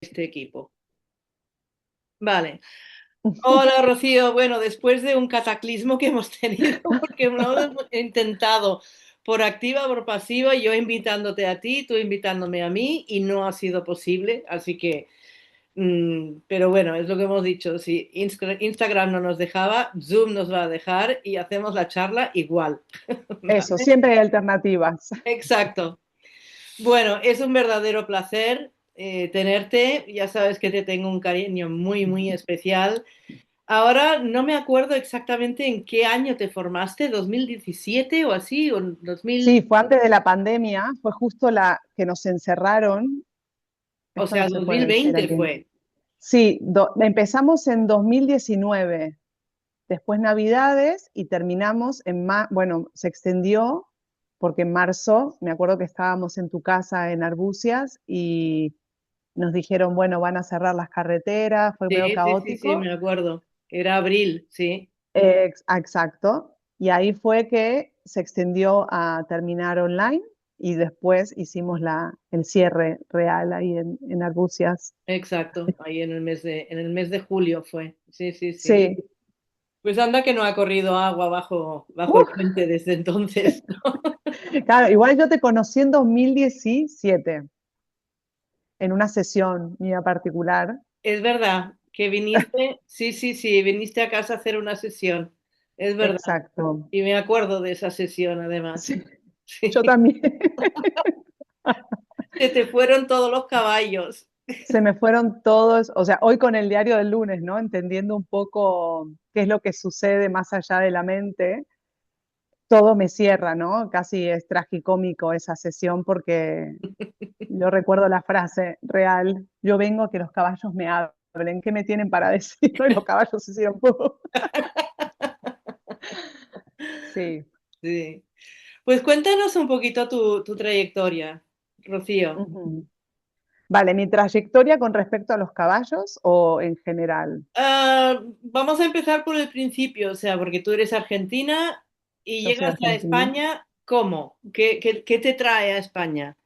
este equipo. Vale. Hola, Rocío. Bueno, después de un cataclismo que hemos tenido, porque lo hemos intentado por activa, por pasiva, yo invitándote a ti, tú invitándome a mí, y no ha sido posible. Así que, pero bueno, es lo que hemos dicho. Si Instagram no nos dejaba, Zoom nos va a dejar y hacemos la charla igual. Eso, ¿Vale? siempre hay alternativas. Exacto. Bueno, es un verdadero placer tenerte. Ya sabes que te tengo un cariño muy, muy especial. Ahora no me acuerdo exactamente en qué año te formaste, 2017 o así, o 2000, Sí, fue antes de la pandemia, fue justo la que nos encerraron. o Esto no sea, se puede decir 2020 aquí. fue. Sí, empezamos en 2019, después Navidades y terminamos bueno, se extendió porque en marzo, me acuerdo que estábamos en tu casa en Arbucias y nos dijeron, bueno, van a cerrar las carreteras, fue medio Sí, sí, sí, sí, caótico. me acuerdo. Era abril, sí. Exacto. Y ahí fue que se extendió a terminar online y después hicimos el cierre real ahí en Arbucias. Exacto, ahí en el mes de julio fue. Sí, sí, sí. Sí. Pues anda que no ha corrido agua bajo el Uf, puente desde entonces. claro, igual yo te conocí en 2017 en una sesión mía particular. Es verdad que viniste, sí, sí, sí, viniste a casa a hacer una sesión. Es verdad. Exacto. Y me acuerdo de esa sesión además. Sí, Sí. yo también. Se te fueron todos los caballos. Se me fueron todos, o sea, hoy con el diario del lunes, ¿no? Entendiendo un poco qué es lo que sucede más allá de la mente, todo me cierra, ¿no? Casi es tragicómico esa sesión porque yo recuerdo la frase real, yo vengo a que los caballos me hablen, ¿qué me tienen para decirlo? Y los caballos hicieron ¡pum! Sí. Sí. Pues cuéntanos un poquito tu trayectoria, Rocío. Ujú. Vale, mi trayectoria con respecto a los caballos o en general. Vamos a empezar por el principio, o sea, porque tú eres argentina y Yo soy llegas a argentina. España, ¿cómo? ¿Qué te trae a España?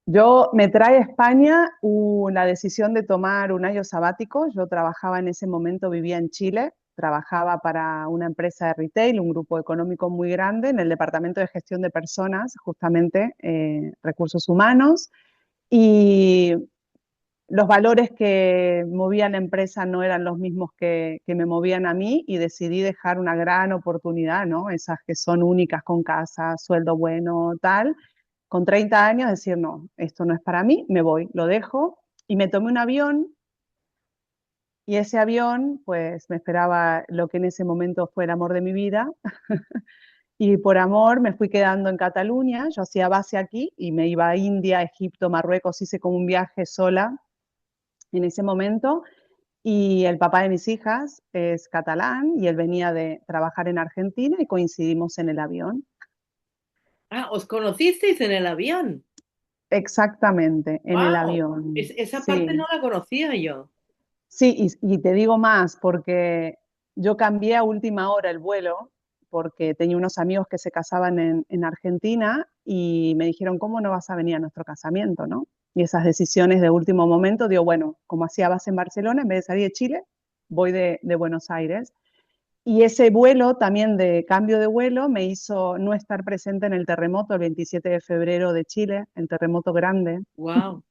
Yo me trae a España la decisión de tomar un año sabático. Yo trabajaba en ese momento, vivía en Chile, trabajaba para una empresa de retail, un grupo económico muy grande en el departamento de gestión de personas, justamente recursos humanos, y los valores que movían la empresa no eran los mismos que me movían a mí y decidí dejar una gran oportunidad, ¿no? Esas que son únicas con casa, sueldo bueno, tal, con 30 años decir, no, esto no es para mí, me voy, lo dejo y me tomé un avión y ese avión pues me esperaba lo que en ese momento fue el amor de mi vida y por amor me fui quedando en Cataluña, yo hacía base aquí y me iba a India, Egipto, Marruecos, hice como un viaje sola en ese momento y el papá de mis hijas es catalán y él venía de trabajar en Argentina y coincidimos en el avión. Ah, os conocisteis en el avión. Exactamente, en el ¡Wow! avión. Esa parte no Sí. la conocía yo. Sí, y te digo más, porque yo cambié a última hora el vuelo, porque tenía unos amigos que se casaban en Argentina y me dijeron, ¿cómo no vas a venir a nuestro casamiento, no? Y esas decisiones de último momento, digo, bueno, como hacía base en Barcelona, en vez de salir de Chile, voy de Buenos Aires. Y ese vuelo también de cambio de vuelo me hizo no estar presente en el terremoto el 27 de febrero de Chile, el terremoto grande, ¡Wow!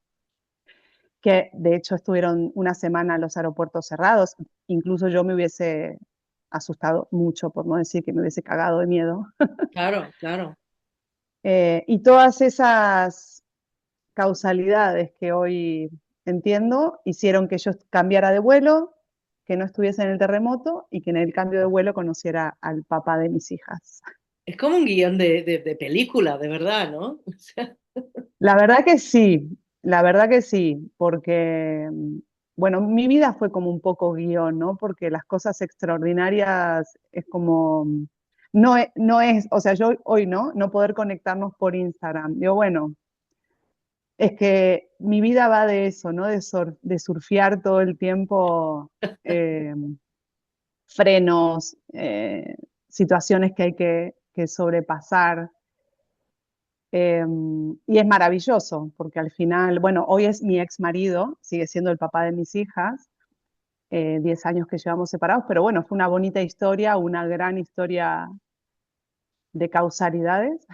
que de hecho estuvieron una semana los aeropuertos cerrados. Incluso yo me hubiese asustado mucho, por no decir que me hubiese cagado de miedo. Claro, claro. Y todas esas causalidades que hoy entiendo hicieron que yo cambiara de vuelo, que no estuviese en el terremoto y que en el cambio de vuelo conociera al papá de mis hijas. Es como un guión de película, de verdad, ¿no? O sea, La verdad que sí, la verdad que sí, porque, bueno, mi vida fue como un poco guión, ¿no? Porque las cosas extraordinarias es como, no es, o sea, yo hoy no poder conectarnos por Instagram. Digo, bueno, es que mi vida va de eso, ¿no? De surfear todo el tiempo eh, frenos, situaciones que hay que sobrepasar. Y es maravilloso, porque al final, bueno, hoy es mi ex marido, sigue siendo el papá de mis hijas, 10 años que llevamos separados, pero bueno, fue una bonita historia, una gran historia de causalidades.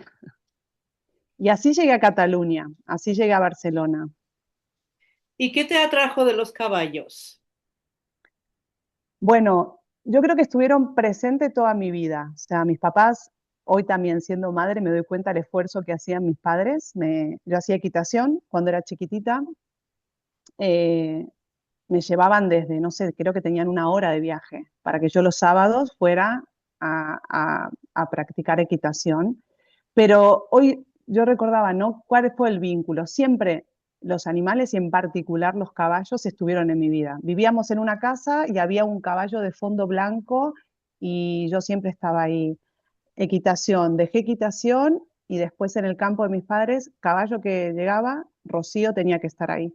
Y así llegué a Cataluña, así llegué a Barcelona. ¿Y qué te atrajo de los caballos? Bueno, yo creo que estuvieron presentes toda mi vida. O sea, mis papás, hoy también siendo madre, me doy cuenta del esfuerzo que hacían mis padres. Yo hacía equitación cuando era chiquitita. Eh, Me llevaban desde, no sé, creo que tenían una hora de viaje para que yo los sábados fuera a practicar equitación. Pero hoy yo recordaba, ¿no? ¿Cuál fue el vínculo? Siempre los animales y en particular los caballos estuvieron en mi vida. Vivíamos en una casa y había un caballo de fondo blanco y yo siempre estaba ahí. Equitación, dejé equitación y después en el campo de mis padres, caballo que llegaba, Rocío tenía que estar ahí.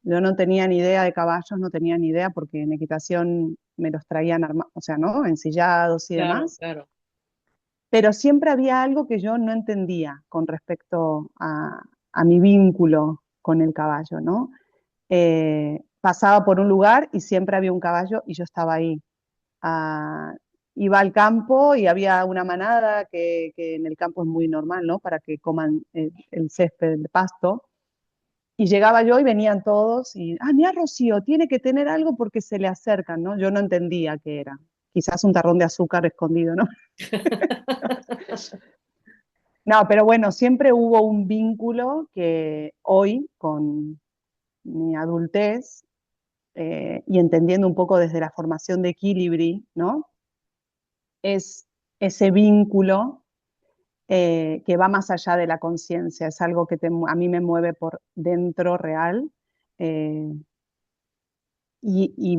Yo no tenía ni idea de caballos, no tenía ni idea porque en equitación me los traían, o sea, ¿no? Ensillados y Claro, demás, claro. pero siempre había algo que yo no entendía con respecto a mi vínculo con el caballo, ¿no? Pasaba por un lugar y siempre había un caballo y yo estaba ahí. Ah, iba al campo y había una manada que en el campo es muy normal, ¿no? Para que coman el césped, el pasto. Y llegaba yo y venían todos y, mira, Rocío, tiene que tener algo porque se le acercan, ¿no? Yo no entendía qué era. Quizás un tarrón de azúcar escondido, ¿no? No, pero bueno, siempre hubo un vínculo que hoy, con mi adultez, y entendiendo un poco desde la formación de Equilibri, ¿no? Es ese vínculo que va más allá de la conciencia, es algo que a mí me mueve por dentro real. eh, Y, y,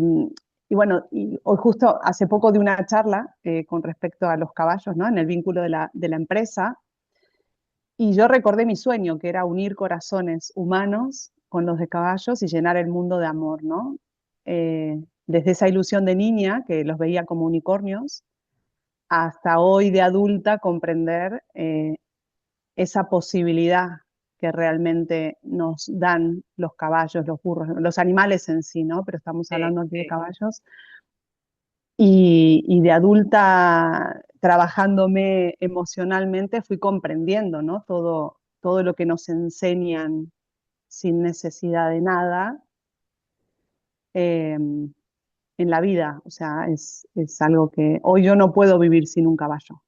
y bueno, y hoy justo hace poco de una charla con respecto a los caballos, ¿no? En el vínculo de la empresa, y yo recordé mi sueño, que era unir corazones humanos con los de caballos y llenar el mundo de amor, ¿no? Desde esa ilusión de niña, que los veía como unicornios, hasta hoy de adulta comprender esa posibilidad que realmente nos dan los caballos, los burros, los animales en sí, ¿no? Pero estamos Sí, hablando aquí de sí. caballos. Y de adulta, trabajándome emocionalmente, fui comprendiendo, ¿no? Todo lo que nos enseñan sin necesidad de nada en la vida. O sea, es algo que hoy yo no puedo vivir sin un caballo.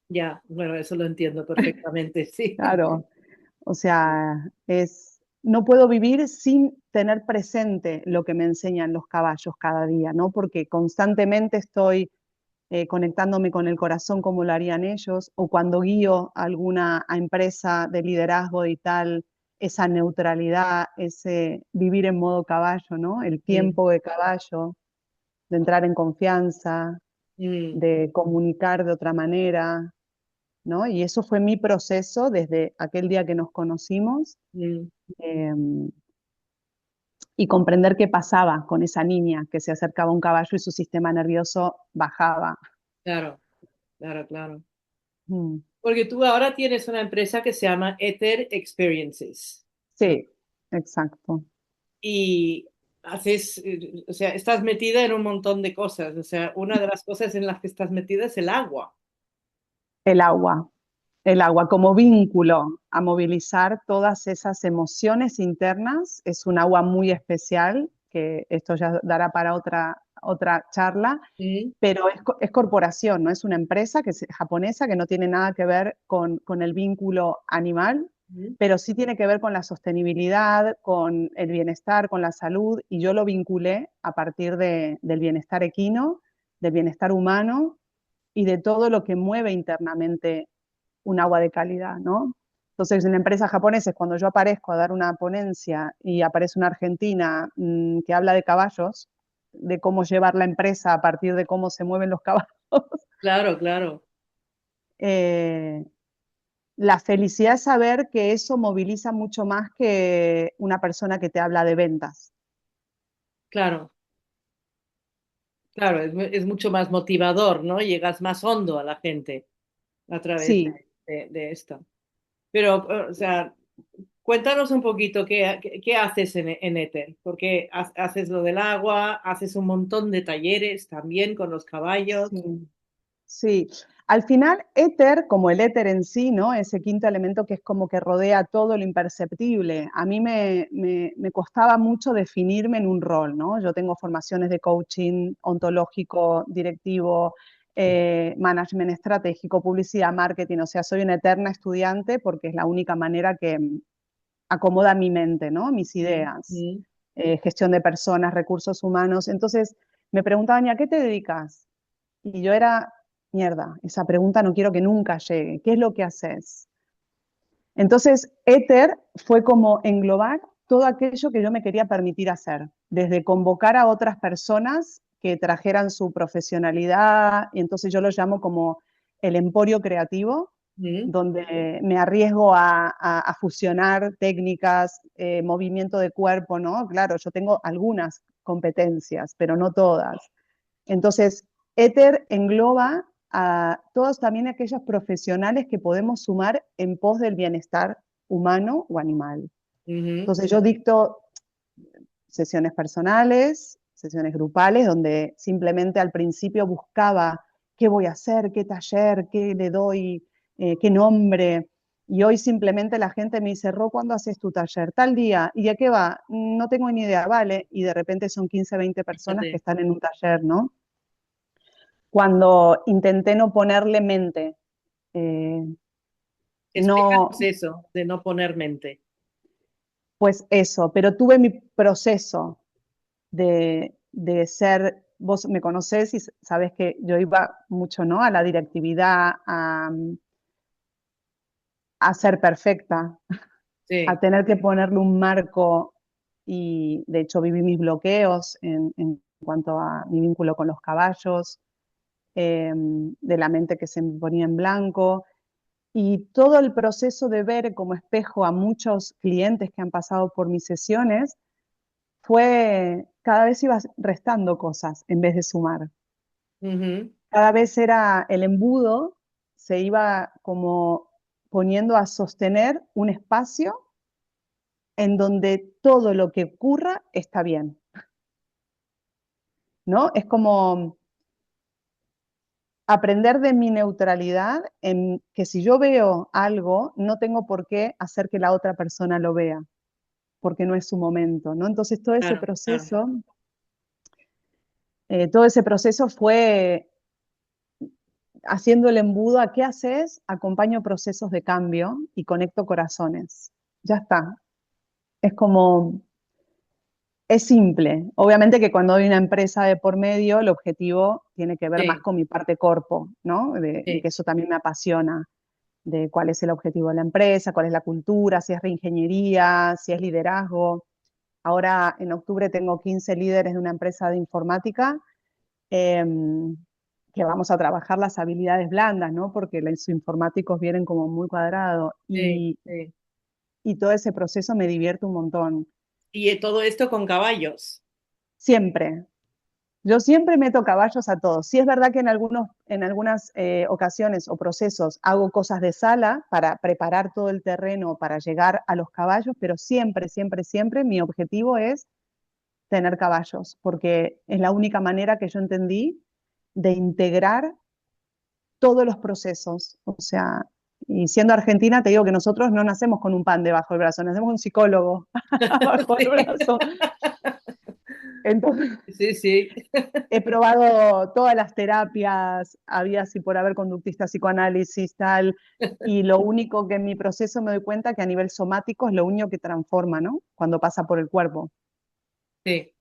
Ya, bueno, eso lo entiendo perfectamente, sí. Claro, o sea, no puedo vivir sin tener presente lo que me enseñan los caballos cada día, ¿no? Porque constantemente estoy conectándome con el corazón como lo harían ellos, o cuando guío a alguna empresa de liderazgo y tal, esa neutralidad, ese vivir en modo caballo, ¿no? El Mm, tiempo de caballo, de entrar en confianza, mm, de comunicar de otra manera, ¿no? Y eso fue mi proceso desde aquel día que nos conocimos mm. eh, y comprender qué pasaba con esa niña que se acercaba a un caballo y su sistema nervioso bajaba. Claro, claro, claro. Mm. Porque tú ahora tienes una empresa que se llama Ether Experiences, ¿no? Sí, exacto. Y haces, o sea, estás metida en un montón de cosas. O sea, una de las cosas en las que estás metida es el agua. El agua, el agua como vínculo a movilizar todas esas emociones internas. Es un agua muy especial, que esto ya dará para otra charla, Mm, pero es corporación, no es una empresa que es japonesa que no tiene nada que ver con el vínculo animal, mm, pero sí tiene que ver con la sostenibilidad, con el bienestar, con la salud, y yo lo vinculé a partir del bienestar equino, del bienestar humano y de todo lo que mueve internamente un agua de calidad, ¿no? Entonces, en empresas japonesas, cuando yo aparezco a dar una ponencia y aparece una argentina que habla de caballos, de cómo llevar la empresa a partir de cómo se mueven los caballos, claro, claro, eh, la felicidad es saber que eso moviliza mucho más que una persona que te habla de ventas. claro, claro. Es mucho más motivador, ¿no? Llegas más hondo a la gente a través Sí, de esto. Pero, o sea, cuéntanos un poquito qué haces en Ether, porque haces lo del agua, haces un montón de talleres también con los caballos. Sí. Sí, al final éter, como el éter en sí, ¿no? Ese quinto elemento que es como que rodea todo lo imperceptible. A mí me costaba mucho definirme en un rol, ¿no? Yo tengo formaciones de coaching ontológico, directivo, management estratégico, publicidad, marketing, o sea, soy una eterna estudiante porque es la única manera que acomoda mi mente, ¿no? Mis Mm, ideas, mm, gestión de personas, recursos humanos. Entonces me preguntaban, ¿y a qué te dedicas? Y yo era, mierda, esa pregunta no quiero que nunca llegue. ¿Qué es lo que haces? Entonces, Ether fue como englobar todo aquello que yo me quería permitir hacer, desde convocar a otras personas que trajeran su profesionalidad, y entonces yo lo llamo como el emporio creativo, mm, donde me arriesgo a fusionar técnicas, movimiento de cuerpo, ¿no? Claro, yo tengo algunas competencias, pero no todas. Entonces, Ether engloba a todos también aquellos profesionales que podemos sumar en pos del bienestar humano o animal. ujú, Entonces, yo dicto sesiones personales, sesiones grupales, donde simplemente al principio buscaba qué voy a hacer, qué taller, qué le doy, qué nombre. Y hoy simplemente la gente me dice, Ro, ¿cuándo haces tu taller? Tal día. ¿Y a qué va? No tengo ni idea, vale. Y de repente son 15, 20 personas que fíjate. están en un taller, ¿no? Cuando intenté no ponerle mente. Eh, Explícanos no, eso de no poner mente. pues eso, pero tuve mi proceso de ser, vos me conocés y sabés que yo iba mucho, ¿no? A la directividad, a ser perfecta, a Sí, tener que ponerle un marco y de hecho viví mis bloqueos en cuanto a mi vínculo con los caballos, de la mente que se me ponía en blanco. Y todo el proceso de ver como espejo a muchos clientes que han pasado por mis sesiones fue, cada vez iba restando cosas en vez de sumar. ujú, Cada vez era el embudo, se iba como poniendo a sostener un espacio en donde todo lo que ocurra está bien, ¿no? Es como aprender de mi neutralidad en que si yo veo algo, no tengo por qué hacer que la otra persona lo vea, porque no es su momento, ¿no? Entonces claro, claro. todo ese proceso fue haciendo el embudo a qué haces, acompaño procesos de cambio y conecto corazones. Ya está. Es como, es simple. Obviamente que cuando hay una empresa de por medio, el objetivo tiene que ver más Sí, con mi parte corpo, ¿no? De sí. que eso también me apasiona, de cuál es el objetivo de la empresa, cuál es la cultura, si es reingeniería, si es liderazgo. Ahora en octubre tengo 15 líderes de una empresa de informática eh, que vamos a trabajar las habilidades blandas, ¿no? Porque los informáticos vienen como muy cuadrados Sí, sí. y todo ese proceso me divierte un montón. Y todo esto con caballos. Siempre. Yo siempre meto caballos a todos. Sí es verdad que en algunas ocasiones o procesos hago cosas de sala para preparar todo el terreno para llegar a los caballos, pero siempre, siempre, siempre mi objetivo es tener caballos, porque es la única manera que yo entendí de integrar todos los procesos. O sea, y siendo argentina, te digo que nosotros no nacemos con un pan debajo del brazo, nacemos con un psicólogo bajo el Sí, brazo. Entonces, sí, sí. he probado todas las terapias, había y por haber conductista, psicoanálisis, tal, y lo único que en mi proceso me doy cuenta que a nivel somático es lo único que transforma, ¿no? Cuando pasa por el cuerpo. Sí,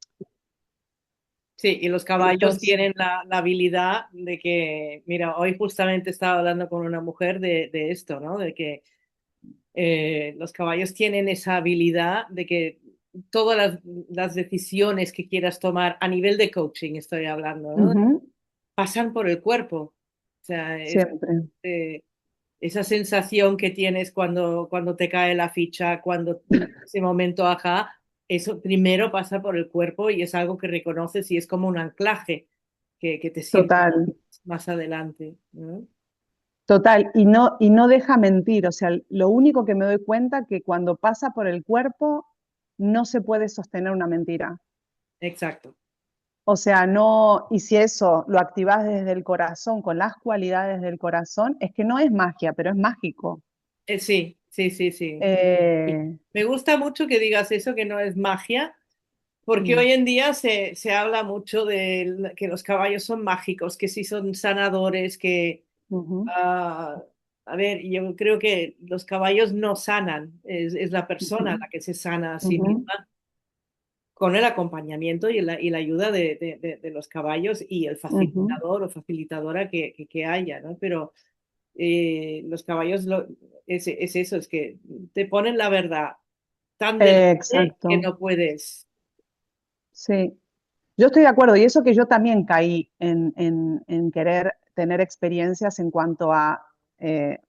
sí, y los caballos Entonces, tienen la habilidad de que, mira, hoy justamente estaba hablando con una mujer de esto, ¿no? De que los caballos tienen esa habilidad de que todas las decisiones que quieras tomar a nivel de coaching, estoy hablando, ¿no? uh-huh, Pasan por el cuerpo. O sea, siempre, eh, esa sensación que tienes cuando te cae la ficha, cuando ese momento, ajá, eso primero pasa por el cuerpo y es algo que reconoces y es como un anclaje que te sirve total. más adelante, ¿no? Total, y no deja mentir, o sea, lo único que me doy cuenta que cuando pasa por el cuerpo no se puede sostener una mentira. Exacto. O sea, no, y si eso lo activas desde el corazón, con las cualidades del corazón, es que no es magia, pero es mágico. Sí, sí, sí, sí. Y Eh, me gusta mucho que digas eso, que no es magia, porque mm, hoy en día se habla mucho de que los caballos son mágicos, que sí son sanadores, que, ujú, ah, a ver, yo creo que los caballos no sanan, es la persona ujú, la que se sana a sí ujú, misma con el acompañamiento y la ayuda de los caballos y el ujú. facilitador o facilitadora que haya, ¿no? Pero los caballos es eso, es que te ponen la verdad tan delante que Exacto, no puedes. sí. Yo estoy de acuerdo, y eso que yo también caí en querer tener experiencias en cuanto a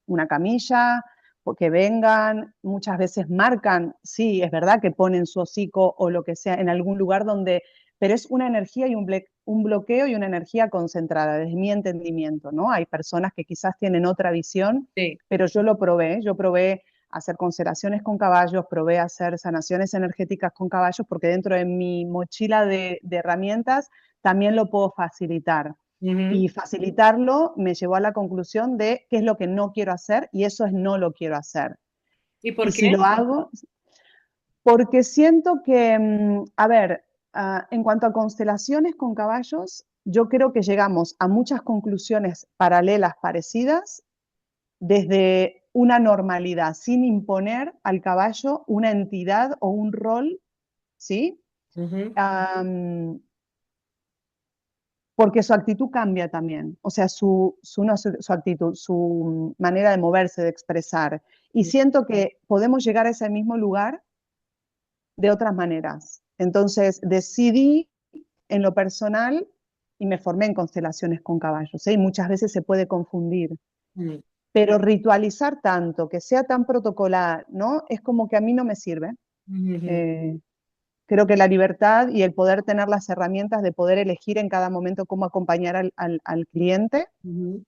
una camilla, o que vengan, muchas veces marcan, sí, es verdad que ponen su hocico o lo que sea en algún lugar donde, pero es una energía y un bloqueo y una energía concentrada, desde mi entendimiento, ¿no? Hay personas que quizás tienen otra visión, Sí. pero yo probé hacer constelaciones con caballos, probé hacer sanaciones energéticas con caballos, porque dentro de mi mochila de herramientas también lo puedo facilitar. Ujú. Y facilitarlo me llevó a la conclusión de qué es lo que no quiero hacer y eso es no lo quiero hacer. ¿Y Y por si lo qué? hago, porque siento que, a ver, en cuanto a constelaciones con caballos, yo creo que llegamos a muchas conclusiones paralelas, parecidas, desde una normalidad, sin imponer al caballo una entidad o un rol, ¿sí? Ujú. Um, porque su actitud cambia también, o sea, no, su actitud, su manera de moverse, de expresar. Y siento que podemos llegar a ese mismo lugar de otras maneras. Entonces decidí en lo personal y me formé en constelaciones con caballos, ¿eh? Y muchas veces se puede confundir. Ujú. Pero ritualizar tanto, que sea tan protocolar, ¿no? Es como que a mí no me sirve. Ujú. Eh, Creo que la libertad y el poder tener las herramientas de poder elegir en cada momento cómo acompañar al cliente Ujú.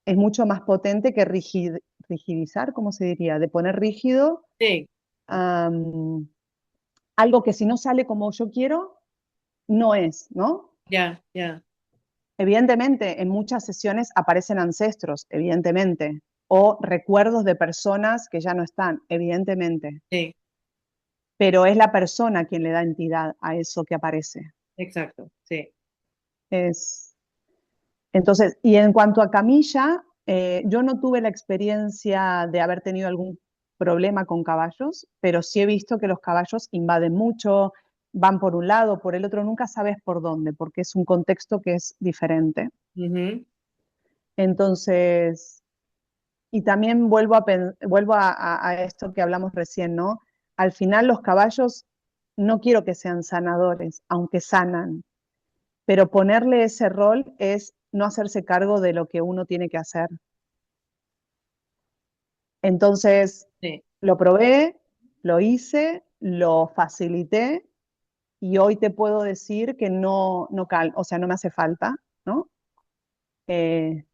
es mucho más potente que rigidizar, ¿cómo se diría? De poner rígido Sí, um, algo que si no sale como yo quiero, no es, ¿no? ya, ya, Evidentemente, en muchas sesiones aparecen ancestros, evidentemente, o recuerdos de personas que ya no están, evidentemente, sí, pero es la persona quien le da entidad a eso que aparece. exacto, sí. Es, entonces, y en cuanto a camilla, yo no tuve la experiencia de haber tenido algún problema con caballos, pero sí he visto que los caballos invaden mucho, van por un lado, por el otro, nunca sabes por dónde, porque es un contexto que es diferente. Ujú. Entonces, y también vuelvo a esto que hablamos recién, ¿no? Al final los caballos no quiero que sean sanadores, aunque sanan, pero ponerle ese rol es no hacerse cargo de lo que uno tiene que hacer. Entonces, Sí. lo probé, lo hice, lo facilité y hoy te puedo decir que o sea, no me hace falta, ¿no? Eh,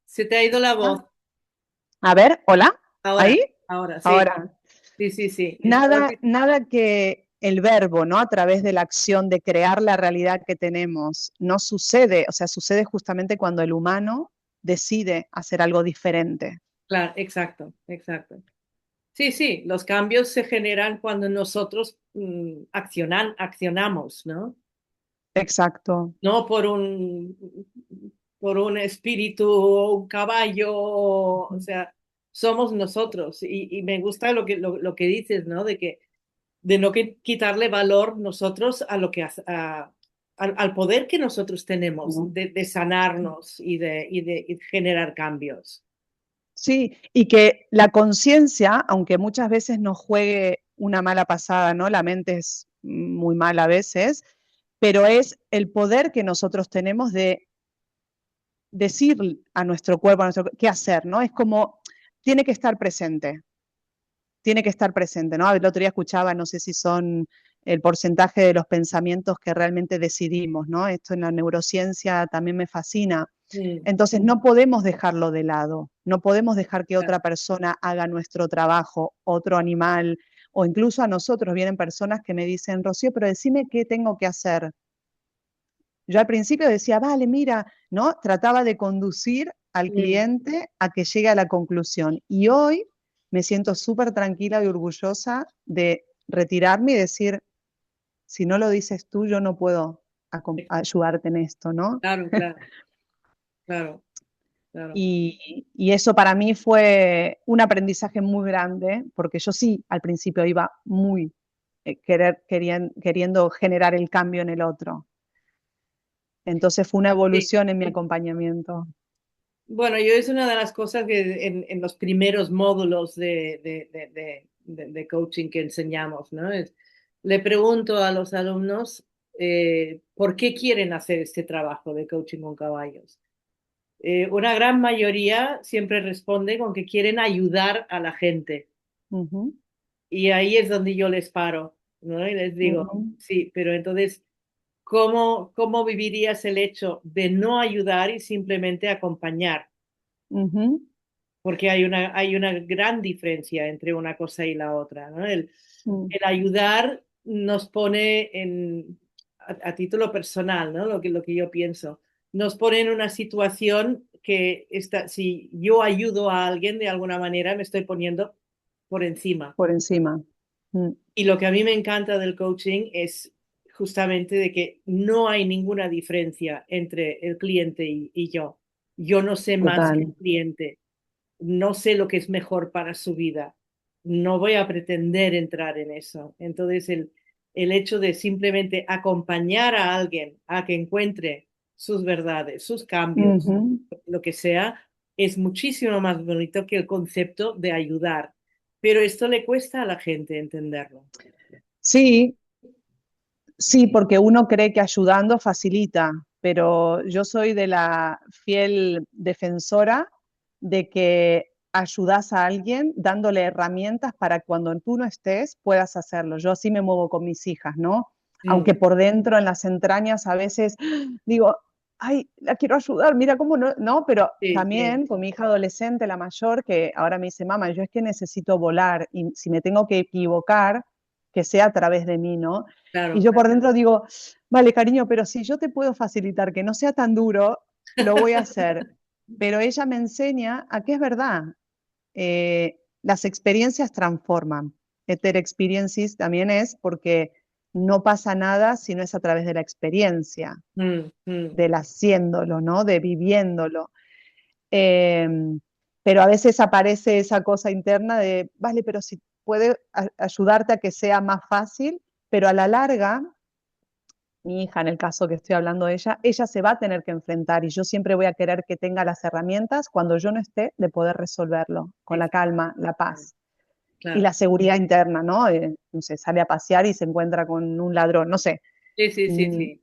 Se te ha ido la voz. ah, a ver, hola, Ahora, ahí, ahora, sí, ahora. sí, sí, sí. Estaba Nada, nada que el verbo, ¿no? A través de la acción de crear la realidad que tenemos, no sucede, o sea, sucede justamente cuando el humano decide hacer algo diferente. claro, exacto, exacto. Sí, sí, los cambios se generan cuando nosotros accionamos, ¿no? Exacto. No por un espíritu o un caballo, o sea, somos nosotros. Y me gusta lo que dices, ¿no? De no quitarle valor nosotros a lo que al poder que nosotros tenemos Ujú. de sanarnos y generar cambios. Sí, y que la conciencia, aunque muchas veces nos juegue una mala pasada, ¿no? La mente es muy mala a veces, pero es el poder que nosotros tenemos de decir a nuestro cuerpo, a nuestro, qué hacer, ¿no? Es como, tiene que estar presente, tiene que estar presente, ¿no? El otro día escuchaba, no sé si son el porcentaje de los pensamientos que realmente decidimos, ¿no? Esto en la neurociencia también me fascina. Mm, Entonces no podemos dejarlo de lado, no podemos dejar que claro, otra persona haga nuestro trabajo, otro animal, o incluso a nosotros vienen personas que me dicen, Rocío, pero decime qué tengo que hacer. Yo al principio decía, vale, mira, ¿no? Trataba de conducir al mm, cliente a que llegue a la conclusión. Y hoy me siento súper tranquila y orgullosa de retirarme y decir, si no lo dices tú, yo no puedo ayudarte en esto, ¿no? claro, claro, claro, claro. Y eso para mí fue un aprendizaje muy grande, porque yo sí al principio iba muy queriendo generar el cambio en el otro. Entonces fue una Sí. evolución en mi acompañamiento. Bueno, yo es una de las cosas que en los primeros módulos de coaching que enseñamos, ¿no? Le pregunto a los alumnos por qué quieren hacer este trabajo de coaching con caballos. Una gran mayoría siempre responde con que quieren ayudar a la gente. Ujú, Y ahí es donde yo les paro, ¿no? Y les digo, ujú, sí, pero entonces, ¿cómo vivirías el hecho de no ayudar y simplemente acompañar? ujú, Porque hay una gran diferencia entre una cosa y la otra, ¿no? mm, El ayudar nos pone a título personal, ¿no? Lo que yo pienso, nos pone en una situación que está, si yo ayudo a alguien de alguna manera, me estoy poniendo por encima. por encima. Mm, Y lo que a mí me encanta del coaching es justamente de que no hay ninguna diferencia entre el cliente y yo. Yo no sé más que el total. cliente, no sé lo que es mejor para su vida, no voy a pretender entrar en eso. Entonces, el hecho de simplemente acompañar a alguien a que encuentre sus verdades, sus cambios, Ujú. lo que sea, es muchísimo más bonito que el concepto de ayudar. Pero esto le cuesta a la gente entenderlo. Sí, sí, porque uno cree que ayudando facilita, pero yo soy de la fiel defensora de que ayudas a alguien dándole herramientas para cuando tú no estés puedas hacerlo. Yo así me muevo con mis hijas, ¿no? Mm, Aunque por dentro, en las entrañas, a veces digo, ay, la quiero ayudar, mira cómo no, no, pero sí, sí, también con mi hija adolescente, la mayor, que ahora me dice, mamá, yo es que necesito volar y si me tengo que equivocar, que sea a través de mí, ¿no? Y claro, yo claro. por dentro digo, vale, cariño, pero si yo te puedo facilitar que no sea tan duro, lo voy a hacer. Pero ella me enseña a que es verdad. Las experiencias transforman. Ether Experiences también es porque no pasa nada si no es a través de la experiencia, Mm, mm, del haciéndolo, ¿no? De viviéndolo. Eh, pero a veces aparece esa cosa interna de, vale, pero si puede ayudarte a que sea más fácil, pero a la larga mi hija, en el caso que estoy hablando de ella se va a tener que enfrentar y yo siempre voy a querer que tenga las herramientas cuando yo no esté de poder resolverlo con sí, la calma, la claro, paz y claro. la seguridad interna, ¿no? No sé, sale a pasear y se encuentra con un ladrón, no sé. Sí, sí, sí, Mm, sí,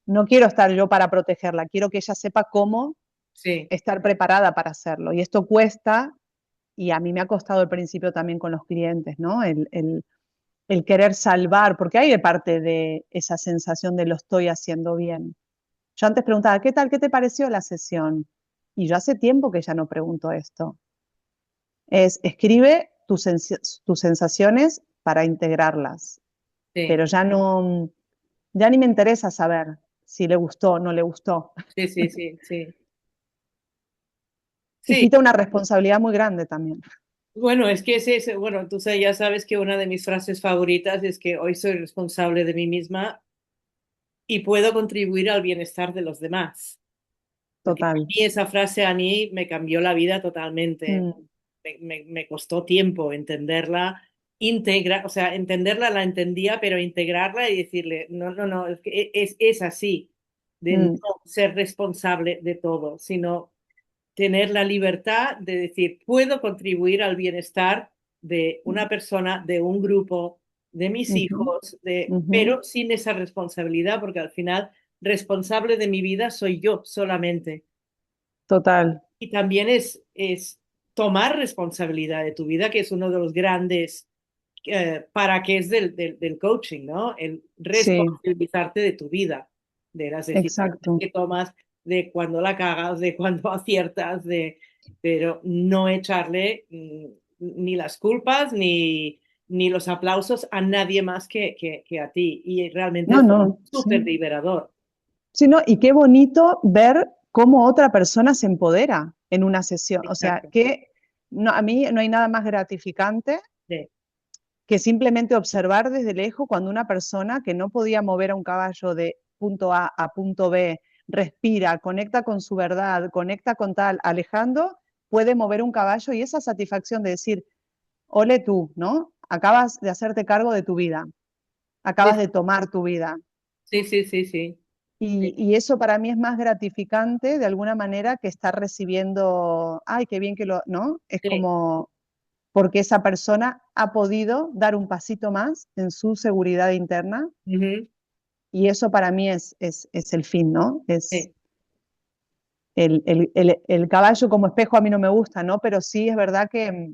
no quiero estar yo para protegerla, quiero que ella sepa cómo sí. estar preparada para hacerlo. Y esto cuesta, y a mí me ha costado al principio también con los clientes, ¿no? El querer salvar, porque hay de parte de esa sensación de lo estoy haciendo bien. Yo antes preguntaba, ¿qué tal? ¿Qué te pareció la sesión? Y yo hace tiempo que ya no pregunto esto. Es, escribe tus sensaciones para integrarlas, Sí, pero ya no, ya ni me interesa saber si le gustó o no le gustó. sí, sí, sí, sí. Y Sí, quita una responsabilidad muy grande también. bueno, es que bueno, tú ya sabes que una de mis frases favoritas es que hoy soy responsable de mí misma y puedo contribuir al bienestar de los demás. Porque a Total. mí esa frase a mí me cambió la vida totalmente. Mm, Me costó tiempo entenderla, o sea, entenderla la entendía, pero integrarla y decirle, no, no, no, es que es así, de no mm, ser responsable de todo, sino tener la libertad de decir, puedo contribuir al bienestar de una persona, de un grupo, de mis ujú, hijos, ujú, pero sin esa responsabilidad, porque al final responsable de mi vida soy yo solamente. total. Y también es tomar responsabilidad de tu vida, que es uno de los grandes, para qué es del coaching, ¿no? El Sí, responsabilizarte de tu vida, de las decisiones exacto. que tomas, de cuando la cagas, de cuando aciertas, pero no echarle ni las culpas ni los aplausos a nadie más que a ti. Y realmente No, es no, súper sí. liberador. Sí, no, y qué bonito ver cómo otra persona se empodera en una sesión. O sea, Exacto. que no, a mí no hay nada más gratificante Sí, que simplemente observar desde lejos cuando una persona que no podía mover a un caballo de punto A a punto B, respira, conecta con su verdad, conecta con tal, Alejandro puede mover un caballo y esa satisfacción de decir, ole tú, ¿no? Acabas de hacerte cargo de tu vida, acabas de tomar tu vida. sí, sí, sí, sí. Sí, Y eso para mí es más gratificante de alguna manera que estar recibiendo, ay, qué bien que lo, ¿no? Es sí. como, porque esa persona ha podido dar un pasito más en su seguridad interna Ujú, y eso para mí es el fin, ¿no? Es sí, el caballo como espejo a mí no me gusta, ¿no? Pero sí es verdad que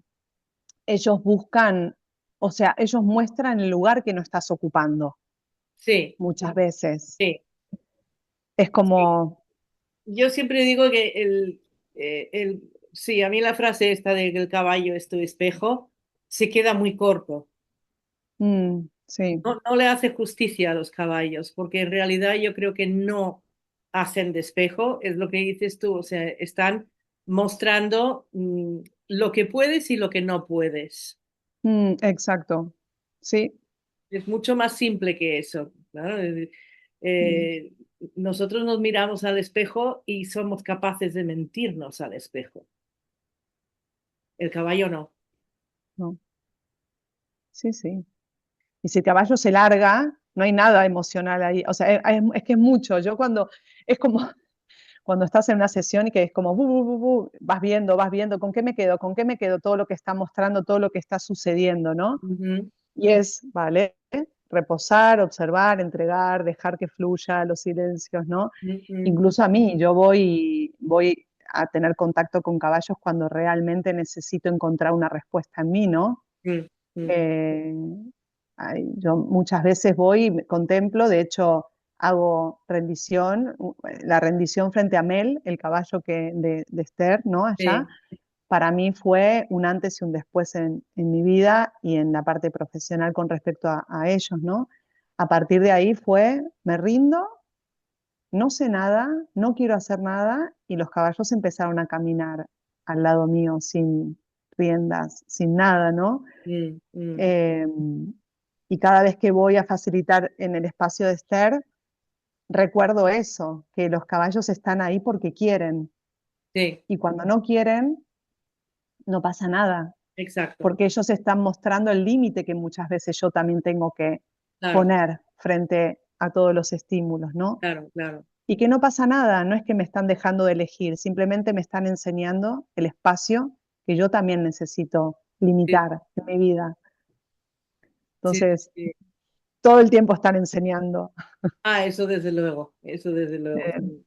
ellos buscan, o sea, ellos muestran el lugar que no estás ocupando sí, muchas veces. sí. Es como, Yo siempre digo que sí, a mí la frase esta de que el caballo es tu espejo se queda muy corto. sí. No, no le hace justicia a los caballos, porque en realidad yo creo que no hacen de espejo, es lo que dices tú, o sea, están mostrando lo que puedes y lo que no puedes. Exacto. Sí. Es mucho más simple que eso, ¿no? Mm, Eh, nosotros nos miramos al espejo y somos capaces de mentirnos al espejo. El caballo no. no. Sí, sí. Y si el caballo se larga, no hay nada emocional ahí. O sea, es que es mucho. Yo cuando, es como cuando estás en una sesión y que es como, vas viendo, ¿con qué me quedo? ¿Con qué me quedo? Todo lo que está mostrando, todo lo que está sucediendo, ¿no? Ujú, Y es, vale, reposar, observar, entregar, dejar que fluya los silencios, ¿no? ujú, Incluso a mí, yo voy a tener contacto con caballos cuando realmente necesito encontrar una respuesta en mí, ¿no? ujú, ujú. Eh, yo muchas veces voy y contemplo, de hecho hago rendición, la rendición frente a Mel, el caballo de Esther, ¿no? Allá, Sí, para mí fue un antes y un después en mi vida y en la parte profesional con respecto a ellos, ¿no? A partir de ahí fue, me rindo, no sé nada, no quiero hacer nada y los caballos empezaron a caminar al lado mío sin riendas, sin nada, ¿no? mm, mm, Eh, y cada vez que voy a facilitar en el espacio de Esther, recuerdo eso, que los caballos están ahí porque quieren. sí, Y cuando no quieren, no pasa nada, exacto. porque ellos están mostrando el límite que muchas veces yo también tengo que Claro, poner frente a todos los estímulos, ¿no? claro, claro. Y que no pasa nada, no es que me están dejando de elegir, simplemente me están enseñando el espacio que yo también necesito Sí, limitar en mi vida. sí, Entonces, sí. todo el tiempo están enseñando. Ah, eso desde luego, eso desde luego. Eh,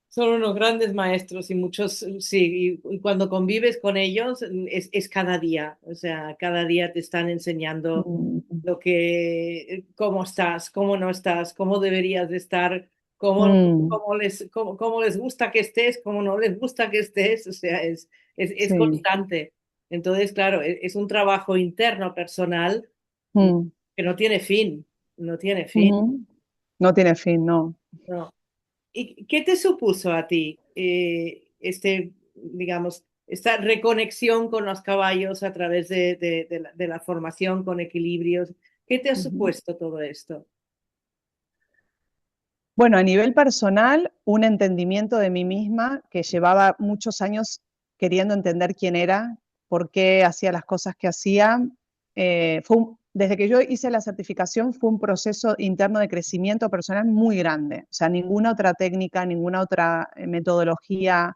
Son unos grandes maestros y muchos, sí, y cuando convives con ellos es cada día, o sea, cada día te están enseñando mm, lo que, cómo estás, cómo no estás, cómo deberías de estar, cómo, mm, cómo les gusta que estés, cómo no les gusta que estés, o sea, es sí. constante. Entonces, claro, es un trabajo interno, personal, Mm, que no tiene fin, no tiene fin. ujú. No tiene fin, no. No. ¿Y qué te supuso a ti digamos, esta reconexión con los caballos a través de la formación con equilibrios? ¿Qué te ha Ujú. supuesto todo esto? Bueno, a nivel personal, un entendimiento de mí misma que llevaba muchos años queriendo entender quién era, por qué hacía las cosas que hacía. Desde que yo hice la certificación fue un proceso interno de crecimiento personal muy grande. O sea, ninguna otra técnica, ninguna otra metodología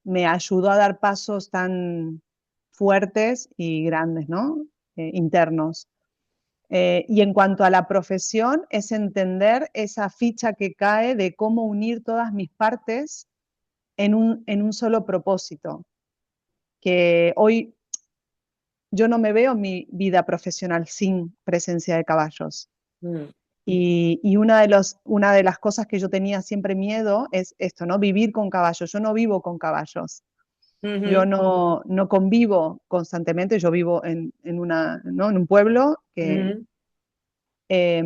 me ayudó a dar pasos tan fuertes y grandes, ¿no? Internos. Y en cuanto a la profesión, es entender esa ficha que cae de cómo unir todas mis partes en un solo propósito, que hoy yo no me veo mi vida profesional sin presencia de caballos. Mm, Y una de las cosas que yo tenía siempre miedo es esto, ¿no? Vivir con caballos. Yo no vivo con caballos. Yo ujú, no convivo constantemente, yo vivo ¿no? en un pueblo ujú, eh,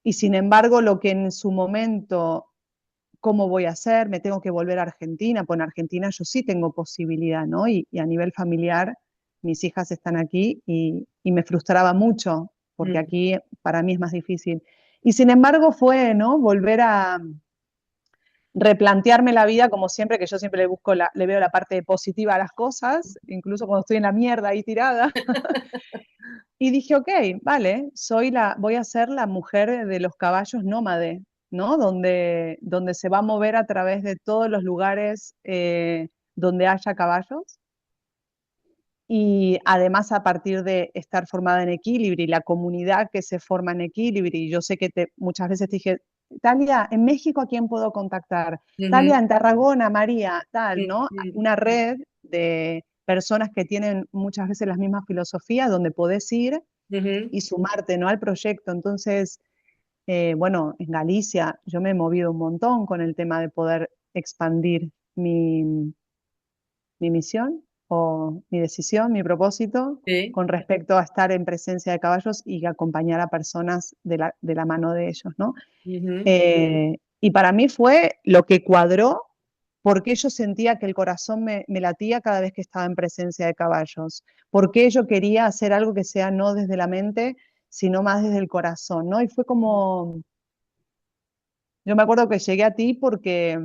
y sin embargo lo que en su momento, ¿cómo voy a hacer? Me tengo que volver a Argentina, pues en Argentina yo sí tengo posibilidad, ¿no? Y a nivel familiar, mis hijas están aquí y me frustraba mucho, porque mm, aquí para mí es más difícil. Y sin embargo fue, ¿no? Volver a replantearme la vida, como siempre, que yo siempre le veo la parte positiva a las cosas, incluso cuando estoy en la mierda ahí tirada. Y dije, ok, vale, voy a ser la mujer de los caballos nómade, ¿no? Donde se va a mover a través de todos los lugares donde haya caballos. Y además a partir de estar formada en Equilibri, la comunidad que se forma en Equilibri, yo sé que muchas veces te dije, Talia, en México ¿a quién puedo contactar? ujú, Talia, en Tarragona, María, tal, mm, ¿no? mm, Una red de personas que tienen muchas veces las mismas filosofías donde podés ir ujú. y sumarte, ¿no? Al proyecto. Entonces, bueno, en Galicia yo me he movido un montón con el tema de poder expandir mi misión o mi decisión, mi propósito Sí, con respecto a estar en presencia de caballos y acompañar a personas de la mano de ellos, ¿no? ujú, Y para mí fue lo que cuadró porque yo sentía que el corazón me latía cada vez que estaba en presencia de caballos, porque yo quería hacer algo que sea no desde la mente, sino más desde el corazón, ¿no? Y fue como, yo me acuerdo que llegué a ti porque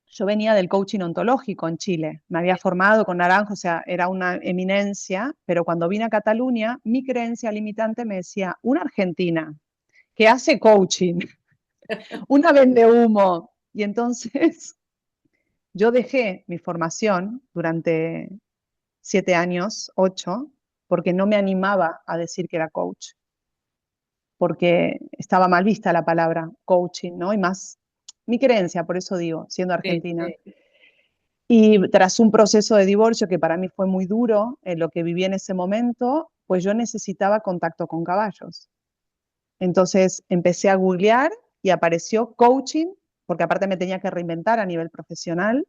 yo venía del coaching ontológico en Chile, me había formado con Naranjo, o sea, era una eminencia, pero cuando vine a Cataluña, mi creencia limitante me decía, una argentina que hace coaching, una vende humo. Y entonces yo dejé mi formación durante 7 años, 8, porque no me animaba a decir que era coach, porque estaba mal vista la palabra coaching, ¿no? Y más mi creencia, por eso digo, siendo sí, argentina. Y tras un proceso de divorcio que para mí fue muy duro, lo que viví en ese momento, pues yo necesitaba contacto con caballos. Entonces empecé a googlear y apareció coaching, porque aparte me tenía que reinventar a nivel profesional,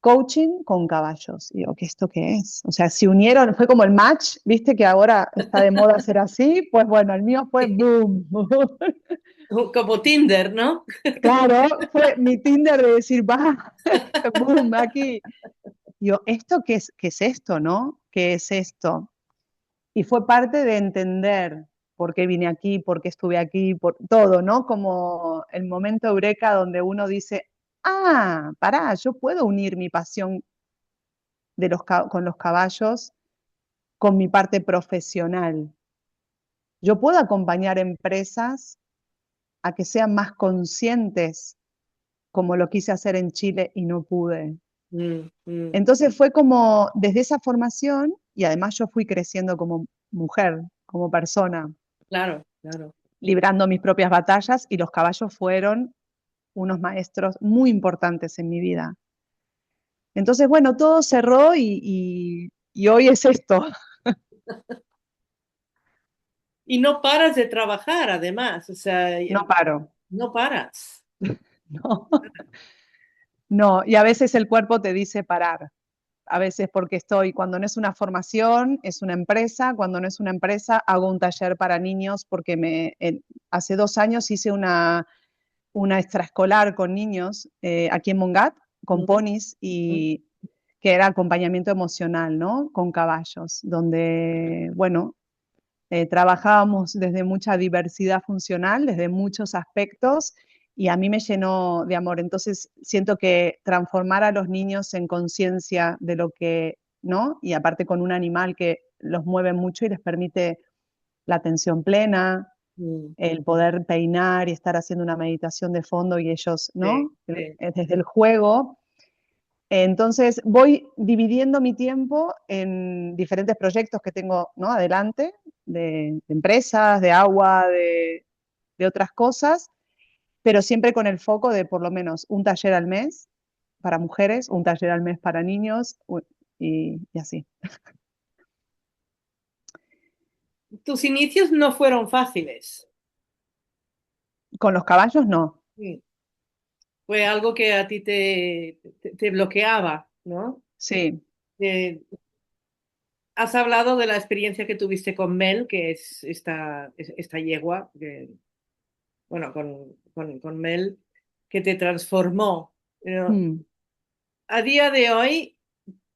coaching con caballos. Y digo, ¿esto qué es? O sea, se unieron, fue como el match, viste que ahora está de moda ser así, pues bueno, el mío fue sí. boom. Como Tinder, ¿no? Claro, fue mi Tinder de decir, va, boom, aquí. Yo, ¿esto qué es esto, no? ¿Qué es esto? Y fue parte de entender por qué vine aquí, por qué estuve aquí, por todo, ¿no? Como el momento eureka donde uno dice, ah, pará, yo puedo unir mi pasión con los caballos con mi parte profesional. Yo puedo acompañar empresas a que sean más conscientes, como lo quise hacer en Chile y no pude. Mm, mm, Entonces fue como desde esa formación, y además yo fui creciendo como mujer, como persona, claro, claro. librando mis propias batallas y los caballos fueron unos maestros muy importantes en mi vida. Entonces, bueno, todo cerró y hoy es esto. Y no paras de trabajar, además, o sea, No paro, no paras. no, no, y a veces el cuerpo te dice parar. A veces porque cuando no es una formación, es una empresa, cuando no es una empresa, hago un taller para niños porque hace 2 años hice una extraescolar con niños aquí en Mongat, con Mm, ponis, mm, y que era acompañamiento emocional, ¿no? Con caballos, donde, bueno, trabajábamos desde mucha diversidad funcional, desde muchos aspectos, y a mí me llenó de amor. Entonces, siento que transformar a los niños en conciencia de lo que, ¿no? Y aparte con un animal que los mueve mucho y les permite la atención plena, mm. el poder peinar y estar haciendo una meditación de fondo y ellos, Sí, ¿no? sí. Desde el juego. Entonces voy dividiendo mi tiempo en diferentes proyectos que tengo, ¿no? Adelante, de empresas, de agua, de otras cosas, pero siempre con el foco de por lo menos un taller al mes para mujeres, un taller al mes para niños y así. tus inicios no fueron fáciles. Con los caballos no. Mm. Fue algo que a ti te bloqueaba, ¿no? Sí. Eh, Has hablado de la experiencia que tuviste con Mel, que es esta yegua, bueno, con Mel, que te transformó. Pero Mm, a día de hoy,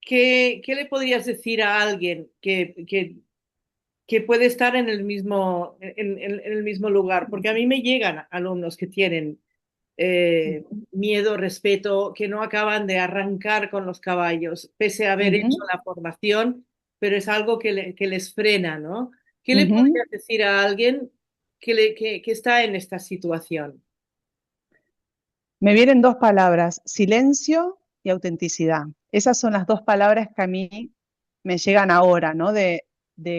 ¿qué le podrías decir a alguien que puede estar en el en el mismo lugar? Porque a mí me llegan alumnos que tienen miedo, respeto, que no acaban de arrancar con los caballos, pese a haber hecho ujú, la formación, pero es algo que les frena, ¿no? ¿Qué le ujú. podrías decir a alguien que está en esta situación? Me vienen dos palabras, silencio y autenticidad. Esas son las dos palabras que a mí me llegan ahora, ¿no? De